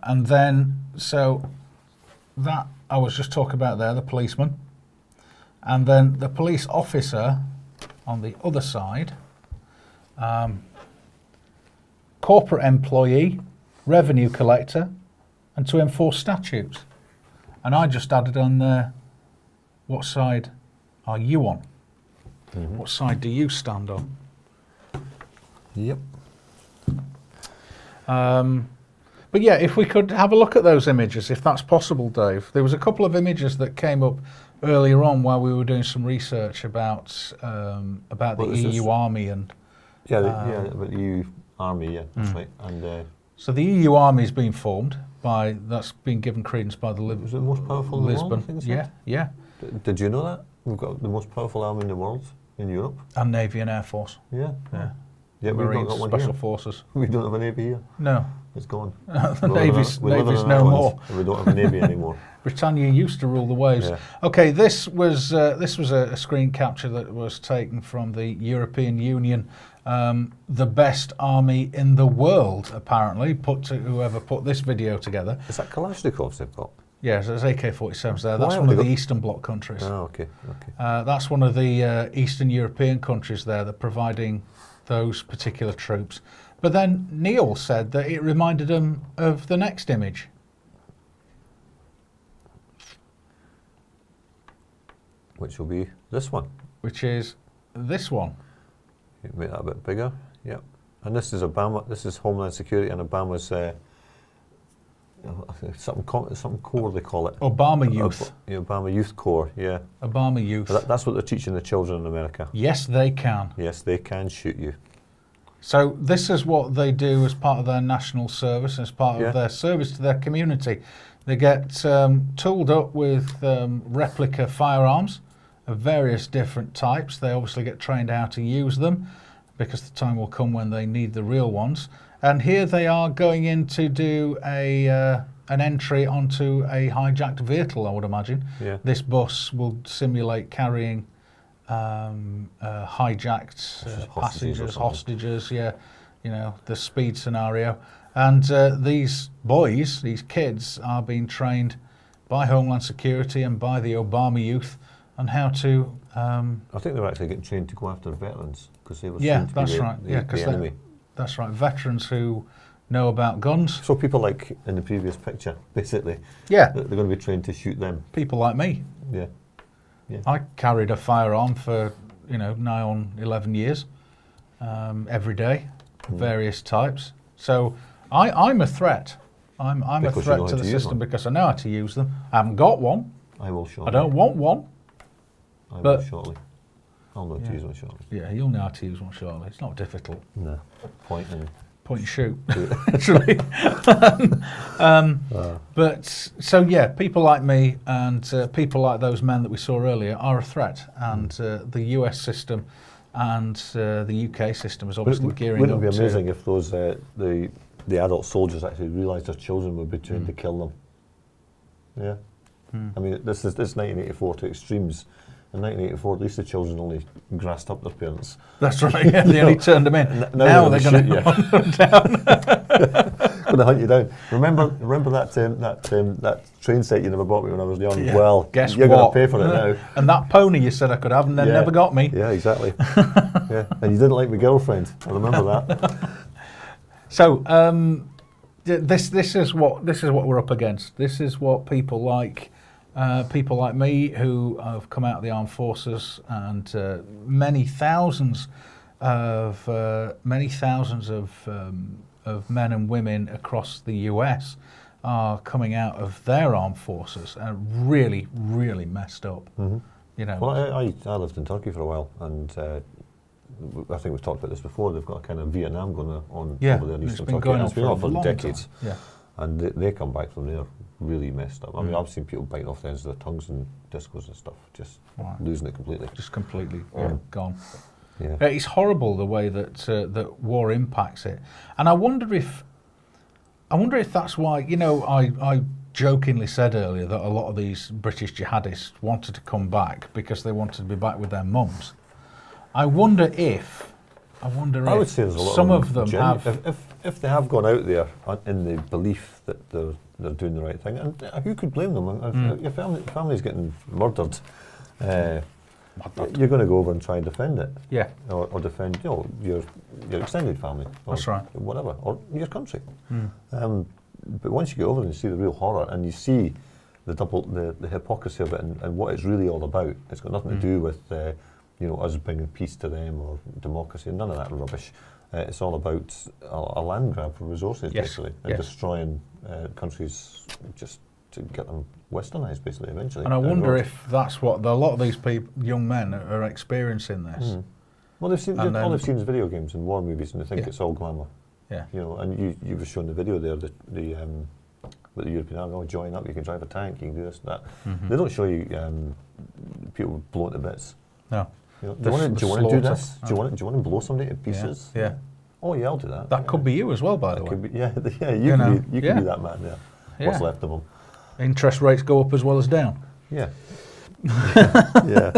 And then, so that I was just talking about there, the policeman. And then the police officer on the other side, corporate employee, revenue collector, and to enforce statutes. And I just added on there, what side are you on? What side do you stand on? Yep. But yeah, if we could have a look at those images, if that's possible, Dave. There was a couple of images that came up earlier on while we were doing some research about the EU Army and... about the EU Army, yeah, that's right. And so the EU Army has been formed that's been given credence by the was it the most powerful in the world, I think it's yeah. Did you know that? We've got the most powerful army in the world, in Europe. And Navy and Air Force. Yeah. Yeah. Yeah, we've not Marines, got one Special here. Forces. We don't have a Navy here. No. It's gone. The Navy's no more. We don't have a Navy anymore. Britannia used to rule the waves. Yeah. Okay, this was a screen capture that was taken from the European Union. The best army in the world, apparently, whoever put this video together. Is that Kalashnikovs they've got? Yes, there's AK-47s there. That's one of the Eastern Bloc countries. Oh, okay. That's one of the Eastern European countries there that are providing those particular troops. But then Neil said that it reminded him of the next image. Which will be this one. Which is this one. Make that a bit bigger. Yep. And this is Obama. This is Homeland Security and Obama's something core they call it. Obama Youth. Obama Youth Corps. Yeah. Obama Youth. That's what they're teaching the children in America. Yes, they can. Yes, they can shoot you. So this is what they do as part of their national service, as part of their service to their community. They get tooled up with replica firearms of various different types. They obviously get trained how to use them, because the time will come when they need the real ones. And here they are going in to do an entry onto a hijacked vehicle, I would imagine. Yeah. This bus will simulate carrying hijacked passengers, hostages, the speed scenario. And these boys, these kids, are being trained by Homeland Security and by the Obama Youth on how to... I think they're actually getting trained to go after veterans, because they were that's right. the enemy. That's right, veterans who know about guns. So people like in the previous picture, basically. Yeah. They're going to be trained to shoot them. People like me. Yeah. I carried a firearm for, nigh on 11 years, every day, various types. So I'm a threat. I'm a threat to the system because I know how to use them. I haven't got one. I will shortly. I don't want one. I will shortly. I'll know how to use one shortly. Yeah, you'll know how to use one shortly. It's not difficult. No. Point and shoot, actually. But, so yeah, people like me and people like those men that we saw earlier are a threat. And the US system and the UK system is obviously gearing up to... Wouldn't it be amazing if those the adult soldiers actually realised their children would be trained to kill them? Yeah. I mean, this is 1984 to extremes. In 1984, at least the children only grassed up their parents. That's right, yeah, they only turned them in. Now they're going to hunt them down. Going to hunt you down. Remember that train set you never bought me when I was young? Yeah. Well, guess you're going to pay for it now. And that pony you said I could have and then never got me. Yeah, exactly. Yeah, and you didn't like my girlfriend. I remember that. So this is what we're up against. This is what people like me who have come out of the armed forces, and many thousands of men and women across the US are coming out of their armed forces and really, really messed up. Mm-hmm. Well, I lived in Turkey for a while, and I think we've talked about this before. They've got a kind of Vietnam going on over there in Eastern Turkey. It's been on for decades. Yeah. And they come back from there really messed up. I mean, I've seen people biting off the ends of their tongues and discos and stuff, just losing it completely. Just completely gone. Yeah. It's horrible the way that that war impacts it. And I wonder if that's why, I jokingly said earlier that a lot of these British jihadists wanted to come back because they wanted to be back with their mums. I wonder if I would say there's a lot some of them have... If they have gone out there in the belief that they're doing the right thing, and who could blame them? If your family's getting murdered, you're going to go over and try and defend it. Yeah. Or defend your extended family. Or that's right. Whatever. Or your country. But once you get over and you see the real horror and you see the hypocrisy of it and what it's really all about, it's got nothing to do with us bringing peace to them or democracy, none of that rubbish. It's all about a land grab for resources, basically, and destroying countries just to get them westernised, basically, eventually. And I wonder if that's what a lot of these young men are experiencing this. Well, all they've seen is video games and war movies, and they think it's all glamour. Yeah. And you were showing the video there, with the European Army. Oh, join up, you can drive a tank, you can do this and that. They don't show you people blown to bits. No. You know, do you want to do this? Do you want to blow somebody to pieces? Yeah. Oh yeah, I'll do that. That could be you as well, by the way. Could be, you could be that man there. What's left of them? Interest rates go up as well as down. Yeah. Yeah.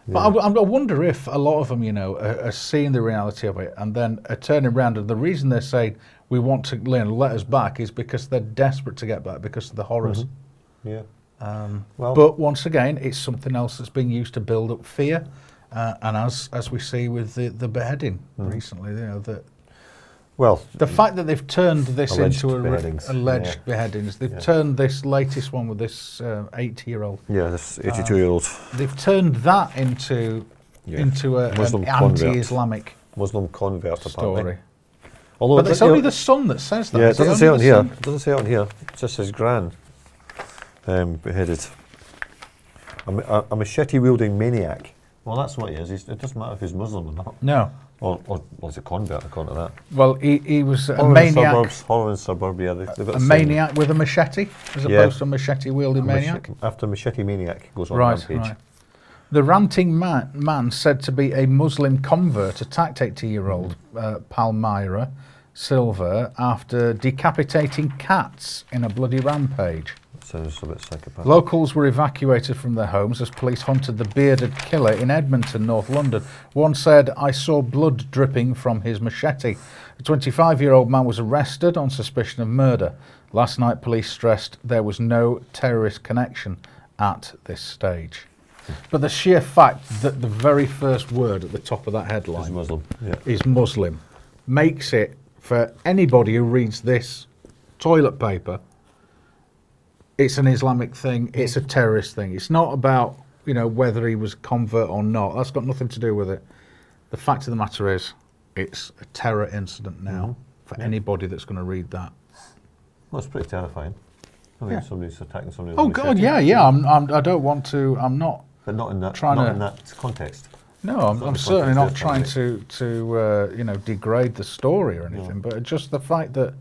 But I wonder if a lot of them, are seeing the reality of it and then are turning around. And the reason they're saying we want to let us back is because they're desperate to get back because of the horrors. Yeah. But once again, it's something else that's being used to build up fear. And as we see with the beheading recently, the fact that they've turned this into alleged beheadings, they've turned this latest one with this 80-year-old. Yeah, this 82-year-old. They've turned that into an anti-Islamic Muslim convert story. Apparently. Although but it's only the son that says that. Yeah, it doesn't say it on here. It doesn't say it on here. It just says gran beheaded. A machete-wielding maniac. Well, that's what he is. It doesn't matter if he's Muslim or not. No. Or was it convert according to that? Well, he was a maniac. Horror in suburbia. They've got a maniac with a machete, as opposed to a machete-wielding maniac. After machete maniac goes on rampage. Right. The ranting man said to be a Muslim convert attacked 80-year-old Palmyra Silver after decapitating cats in a bloody rampage. Sounds a bit psychopathic. Locals were evacuated from their homes as police hunted the bearded killer in Edmonton, North London. One said, "I saw blood dripping from his machete." A 25-year-old man was arrested on suspicion of murder. Last night, police stressed there was no terrorist connection at this stage. But the sheer fact that the very first word at the top of that headline is Muslim makes it, for anybody who reads this toilet paper, it's an Islamic thing, it's a terrorist thing. It's not about, whether he was convert or not. That's got nothing to do with it. The fact of the matter is, it's a terror incident now for anybody that's going to read that. Well, it's pretty terrifying. I mean, somebody's attacking somebody. Oh God, yeah. I don't want to. I'm not. But not in that. In that context. No, I'm certainly not trying to degrade the story or anything. But just the fact that.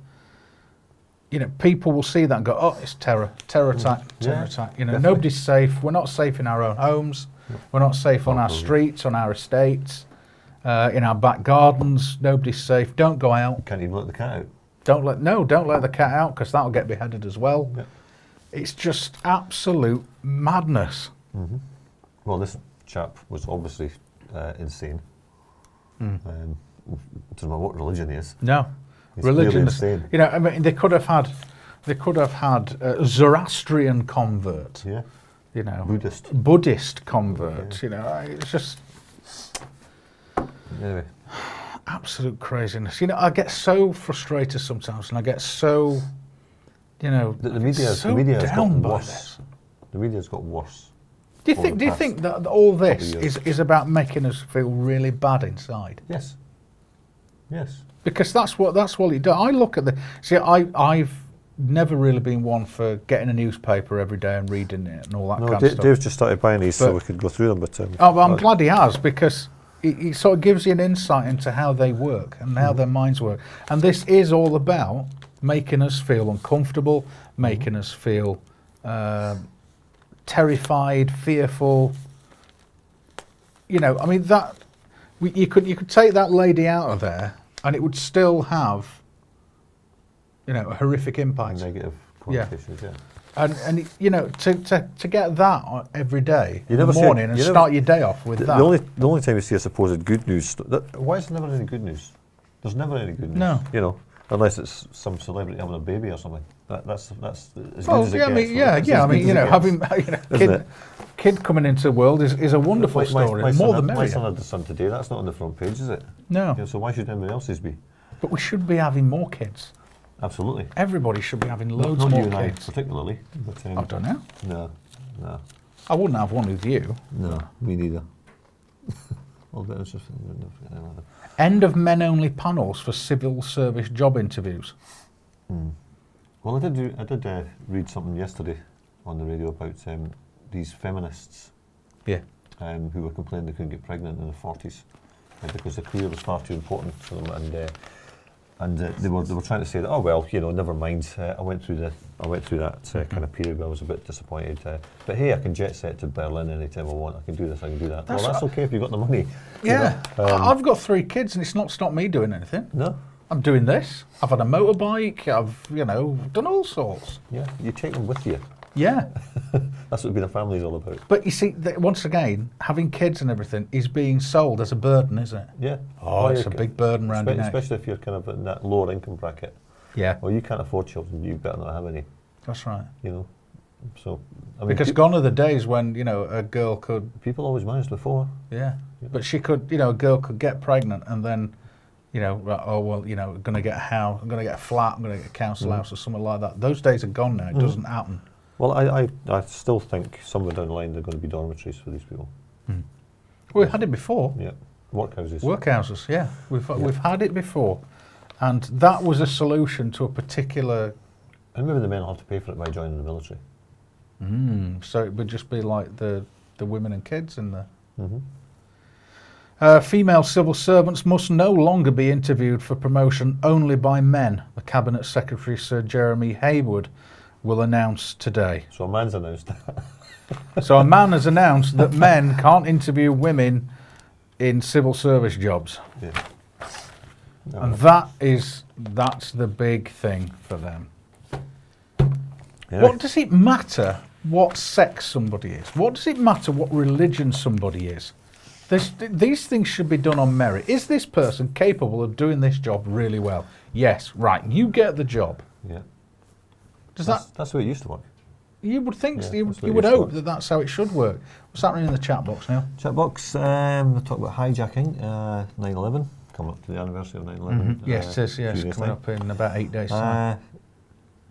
People will see that and go, "Oh, it's terror attack." Nobody's safe. We're not safe in our own homes. We're not safe on our streets, on our estates, in our back gardens. Nobody's safe. Don't go out. Can't even let the cat out. Don't let the cat out because that'll get beheaded as well. Yeah. It's just absolute madness. Well, this chap was obviously insane. Doesn't matter what religion he is. No. He's religion, insane. They could have had a Zoroastrian convert. Yeah. Buddhist convert. Yeah. It's just anyway. Absolute craziness. I get so frustrated sometimes, and I get so, the media has got worse. The media's got worse. Do you think that all this is about making us feel really bad inside? Yes. Yes. Because that's what it does. I look at I've never really been one for getting a newspaper every day and reading it and all that kind of stuff. Dave's just started buying these so we could go through them. But I'm glad he has, because it sort of gives you an insight into how they work and how their minds work. And this is all about making us feel uncomfortable, making us feel terrified, fearful. You could take that lady out of there, and it would still have, a horrific impact. Negative connotations, yeah. And to get that every day in the morning and start your day off with that. The only time you see a supposed good news, why is there never any good news? There's never any good news. No. Unless it's some celebrity having a baby or something. That's as good as it gets. Having kid coming into the world is a wonderful story. My son had the Sun today. That's not on the front page, is it? No. So why should anyone else's be? But we should be having more kids. Absolutely. Everybody should be having loads more kids. Not you and I particularly. But, I don't know. No. I wouldn't have one with you. No, me neither. End of men-only panels for civil service job interviews. Well, I did read something yesterday on the radio about these feminists. Yeah. Who were complaining they couldn't get pregnant in their 40s because the career was far too important for them, and And they were trying to say that, oh well, you know, never mind. I went through that kind of period where I was a bit disappointed. But hey, I can jet set to Berlin anytime I want. I can do this. I can do that. That's okay if you've got the money. Yeah, you know? I've got 3 kids, and it's not stopped me doing anything. No, I'm doing this. I've had a motorbike. I've done all sorts. Yeah, you take them with you. Yeah. That's what being a family is all about. But you see, once again, having kids and everything is being sold as a burden, isn't it? Yeah. Oh, it's a big burden around your neck. Especially if you're kind of in that lower income bracket. Yeah. Well, you can't afford children, you better not have any. That's right. You know, so... I mean, because gone are the days when, a girl could... People always managed before. Yeah. But she could, a girl could get pregnant and then, oh, well, going to get a house, I'm going to get a flat, I'm going to get a council house or something like that. Those days are gone now. It doesn't happen. Well, I still think somewhere down the line there are going to be dormitories for these people. Well, we had it before. Yeah, workhouses. Workhouses, yeah. We've had it before. And that was a solution to a particular... And maybe the men will have to pay for it by joining the military. So it would just be like the women and kids in there. Female civil servants must no longer be interviewed for promotion only by men. The Cabinet Secretary, Sir Jeremy Haywood, will announce today. So a man's announced that. So a man has announced that men can't interview women in civil service jobs. Yeah. No, and that's the big thing for them. Yeah. What does it matter what sex somebody is? What does it matter what religion somebody is? These things should be done on merit. Is this person capable of doing this job really well? Yes, right. You get the job. Yeah. That's the way it used to work. You would think, Yeah, you would hope that that's how it should work. What's happening in the chat box now? Chat box, we'll talk about hijacking, 9/11, coming up to the anniversary of 9/11. Yes, it is, yes, coming up in about 8 days' time.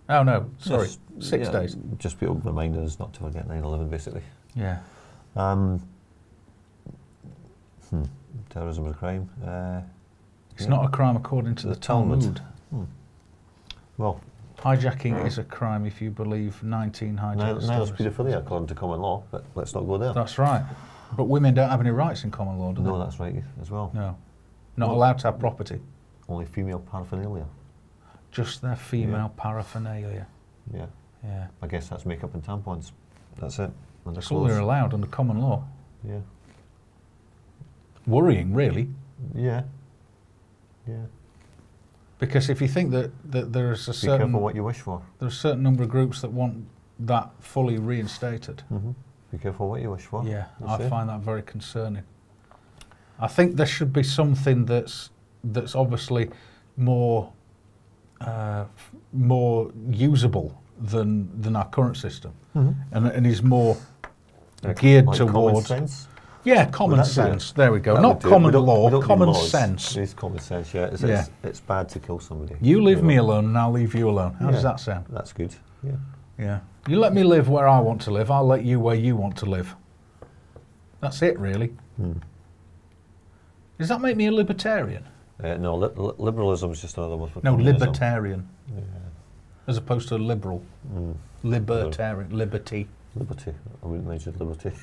Oh no, sorry, 6 days. Just people reminding us not to forget 9/11, basically. Yeah. Terrorism is a crime. It's not a crime according to the Talmud. Well, hijacking is a crime if you believe 19 hijacks. Now it's paedophilia according to common law, but let's not go there. That's right. But women don't have any rights in common law, do they? No, that's right as well. No. Not allowed to have property. Only female paraphernalia. Just their female paraphernalia. Yeah. Yeah. I guess that's makeup and tampons. That's it. That's all they're allowed under common law. Yeah. Worrying, really. Yeah. Yeah. Because if you think that there's a certain... Be careful what you wish for. There's a certain number of groups that want that fully reinstated. Be careful what you wish for. Yeah, I find that very concerning. I think there should be something that's obviously more usable than our current system, and is more geared towards common sense. Yeah, common sense. There we go. Not common law, common sense. It is common sense. Yeah. It's bad to kill somebody. You leave me alone, and I'll leave you alone. How does that sound? That's good. Yeah. Yeah. You let me live where I want to live. I'll let you where you want to live. That's it, really. Does that make me a libertarian? No, liberalism is just another one for No, communism. libertarian. Yeah. As opposed to liberal. Libertarian. Liberty. Liberty. I wouldn't mention liberty.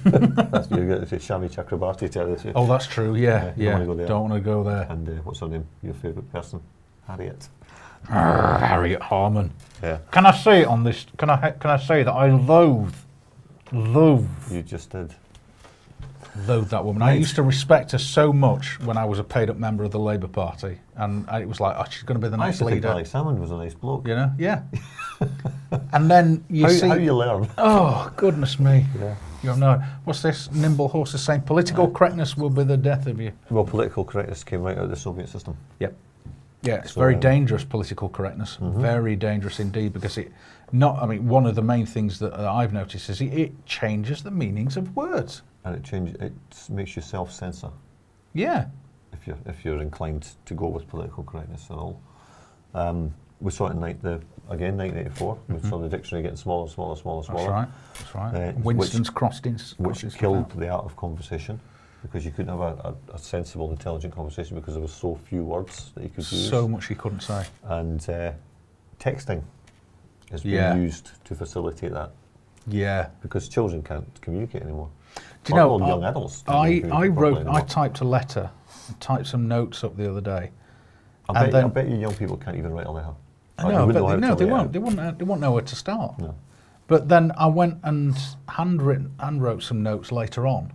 That's you get to Shami Chakrabarti territory. Oh, that's true. Yeah, yeah. Don't want to go there. And what's her name? Your favourite person, Harriet. Harriet Harman. Yeah. Can I say on this? Can I say that I loathe? You just did. Loathe that woman. I used to respect her so much when I was a paid-up member of the Labour Party, and it was like, oh, she's going to be the next leader. Alex Salmond was a nice bloke. You know? Yeah. And then you see how you learn. Oh, goodness me. Yeah. You're no. What's this? Nimble Horse is saying political correctness will be the death of you. Well, political correctness came right out of the Soviet system. Yep. Yeah, it's very dangerous, political correctness. Very dangerous indeed, because one of the main things that I've noticed is it changes the meanings of words. And it makes you self-censor. Yeah. If you're inclined to go with political correctness at all. We saw it in 1984. We saw the dictionary getting smaller. That's right. Winston's crossings. Which killed the art of conversation, because you couldn't have a sensible, intelligent conversation because there was so few words that you could use. So much you couldn't say. And texting is being used to facilitate that. Yeah. Because children can't communicate anymore. Do you know, young adults. I typed a letter, typed some notes up the other day, I bet you young people can't even write a letter. No, but they won't. They won't know where to start. No. But then I went and handwrote some notes later on,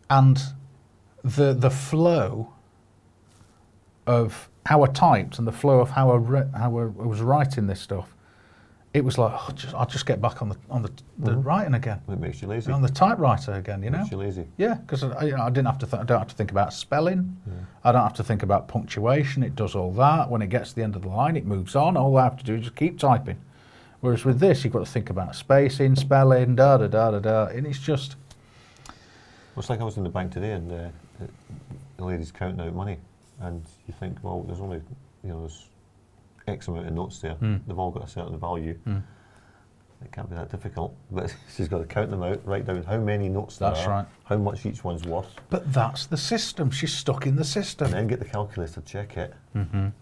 and the flow of how I typed and the flow of how I was writing this stuff, it was like, I'll just get back on the writing again. It makes you lazy. On the typewriter again, you know. Makes you lazy. Yeah, because I didn't have to. I don't have to think about spelling. Yeah. I don't have to think about punctuation. It does all that. When it gets to the end of the line, it moves on. All I have to do is just keep typing. Whereas with this, you've got to think about spacing, spelling, and it's just. Well, it's like I was in the bank today, and the lady's counting out money, and you think, well, there's only, there's X amount of notes there. They've all got a certain value. It can't be that difficult, but she's got to count them out, write down how many notes there are. That's right. How much each one's worth. But that's the system. She's stuck in the system. And then get the calculator, check it, and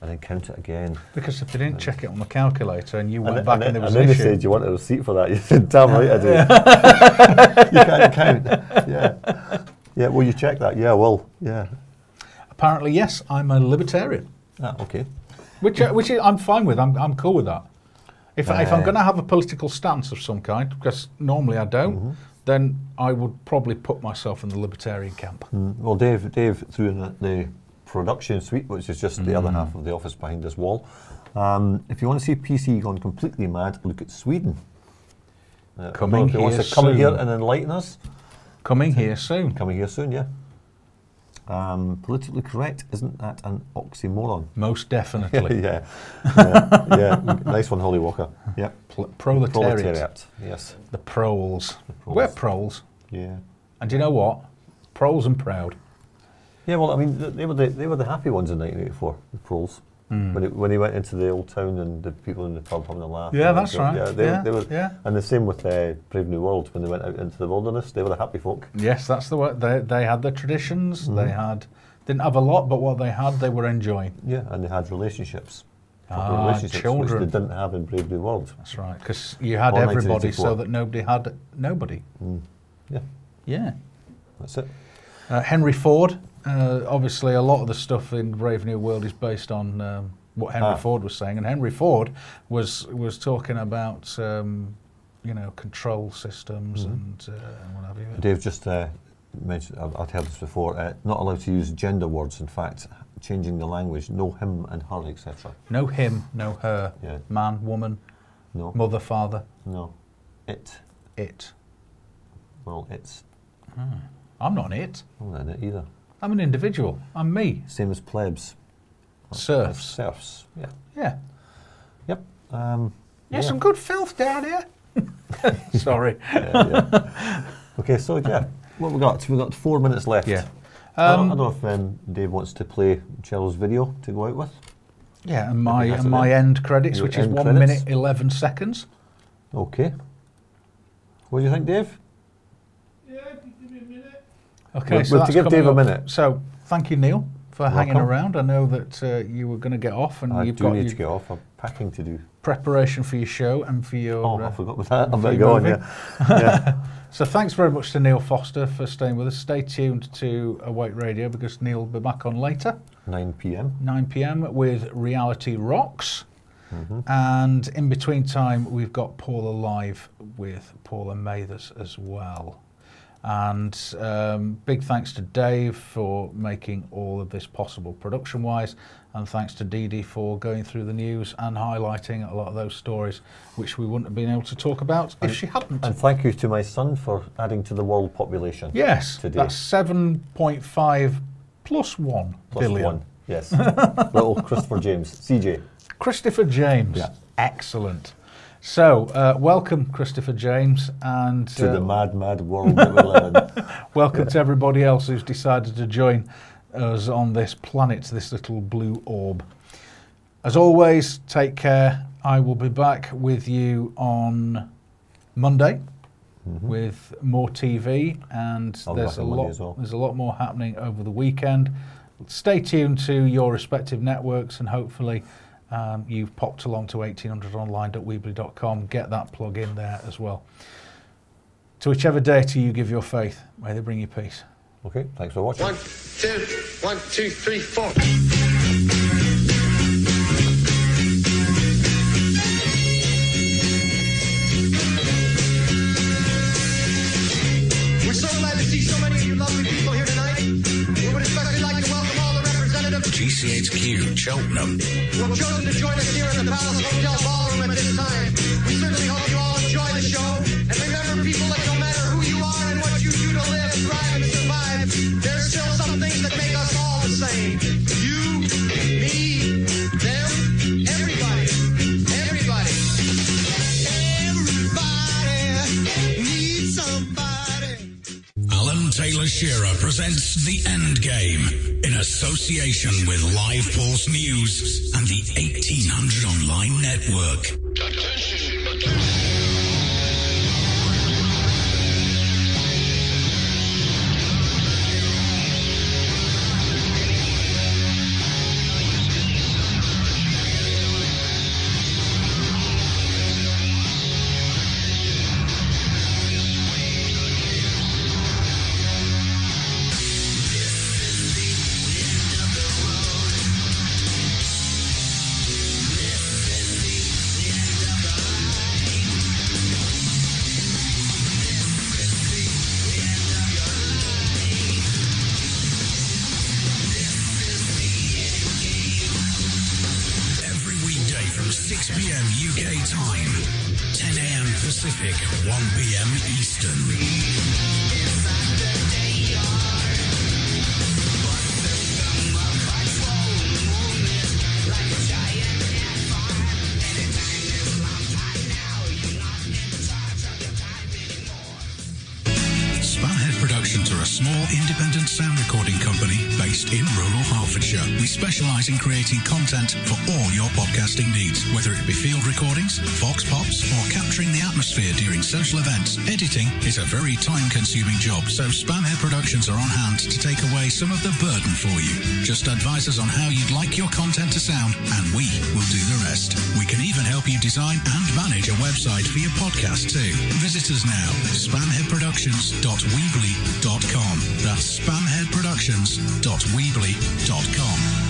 then count it again. Because if they didn't check it on the calculator and you went back and there was an issue. And then they said, you want a receipt for that? You said, damn right I do. You can't count. Yeah. Yeah, well, you check that. Yeah, well, yeah. Apparently, yes, I'm a libertarian. Ah, okay. Which I'm fine with. I'm cool with that. If I'm going to have a political stance of some kind, because normally I don't, then I would probably put myself in the libertarian camp. Well, Dave threw in the production suite, which is just the other half of the office behind this wall. If you want to see PC gone completely mad, look at Sweden. Coming here wants to come here and enlighten us. Coming here soon. Coming here soon, yeah. Politically correct, isn't that an oxymoron? Most definitely. yeah. Nice one, Holly Walker. Yeah. Proletariat. Yes. The proles. We're proles. Yeah. And do you know what? Proles and proud. Yeah, well, I mean, they were the happy ones in 1984, the proles. When he went into the old town and the people in the pub having a laugh. Yeah, that's right. Yeah, they were. And the same with Brave New World, when they went out into the wilderness, they were the happy folk. Yes, that's the way. They had their traditions. They didn't have a lot, but what they had, they were enjoying. Yeah, and they had relationships. Children. Which they didn't have in Brave New World. That's right, because you had everybody so that nobody had nobody. Yeah. Yeah. That's it. Henry Ford. Obviously, a lot of the stuff in Brave New World is based on what Henry Ford was saying, and Henry Ford was talking about control systems and what have you. Dave just mentioned, I've heard this before, not allowed to use gender words. In fact, changing the language, no him and her, etc. No him, no her. Yeah. Man, woman. No. Mother, father. No. It. It. Well, it's. I'm not an it. I'm not an it either. I'm an individual. I'm me. Same as plebs. Serfs. Serfs. Yeah. Yeah. Yep. Some good filth down here. Sorry. Okay, so what we got? We've got 4 minutes left. Yeah. I don't know if Dave wants to play Cheryl's video to go out with. Yeah, and my end credits, which is 1 minute 11 seconds. Okay. What do you think, Dave? Okay, so to give Dave a minute. So, thank you, Neil, for hanging around. I know that you were going to get off, and you've got need to get off. I'm packing to do. Preparation for your show and for your. Oh, I forgot with that. I better go on. Yeah. So, thanks very much to Neil Foster for staying with us. Stay tuned to Awake Radio because Neil will be back on later. 9 p.m. 9 p.m. with Reality Rocks. And in between time, we've got Paula Live with Paula Mathers as well. And big thanks to Dave for making all of this possible production-wise, and thanks to Dee Dee for going through the news and highlighting a lot of those stories which we wouldn't have been able to talk about if she hadn't. And thank you to my son for adding to the world population. Yes, today. That's 7.5 plus 1 billion. 1, yes. Little Christopher James, CJ. Christopher James, excellent. So, welcome, Christopher James, and to the mad world that we live in. Welcome to everybody else who's decided to join us on this planet, this little blue orb. As always, take care. I will be back with you on Monday with more TV, and there's a lot more happening over the weekend. Stay tuned to your respective networks, and hopefully you've popped along to 1800online.weebly.com. Get that plug in there as well. To whichever deity you give your faith, may they bring you peace. Okay, thanks for watching. 1, 2, 1, 2, 3, 4. Hugh, Cheltenham. Who have chosen to join us here in the Palace Hotel Ballroom at this time. We certainly hope you all enjoy the show. And remember, people, that no matter who you are and what you do to live, thrive, and survive, there's still some things that make us all the same. You, me, them, everybody. Everybody. Everybody needs somebody. Alan Taylor-Shearer presents The End Game in association with Live Pulse News and the 1800 Online Network. Time, 10 a.m. Pacific, 1 p.m. Eastern. Spamhead Productions are a small independent sound recording company based in rural Hertfordshire. We specialise in creating content for all your podcasting needs, whether it be field recordings, vox pops, or capturing the atmosphere during social events. Editing is a very time-consuming job, so Spamhead Productions are on hand to take away some of the burden for you. Just advise us on how you'd like your content to sound, and we will do the rest. We can even help you design and manage a website for your podcast too. Visit us now, spamheadproductions.weebly.com. That's spamheadproductions.weebly.com.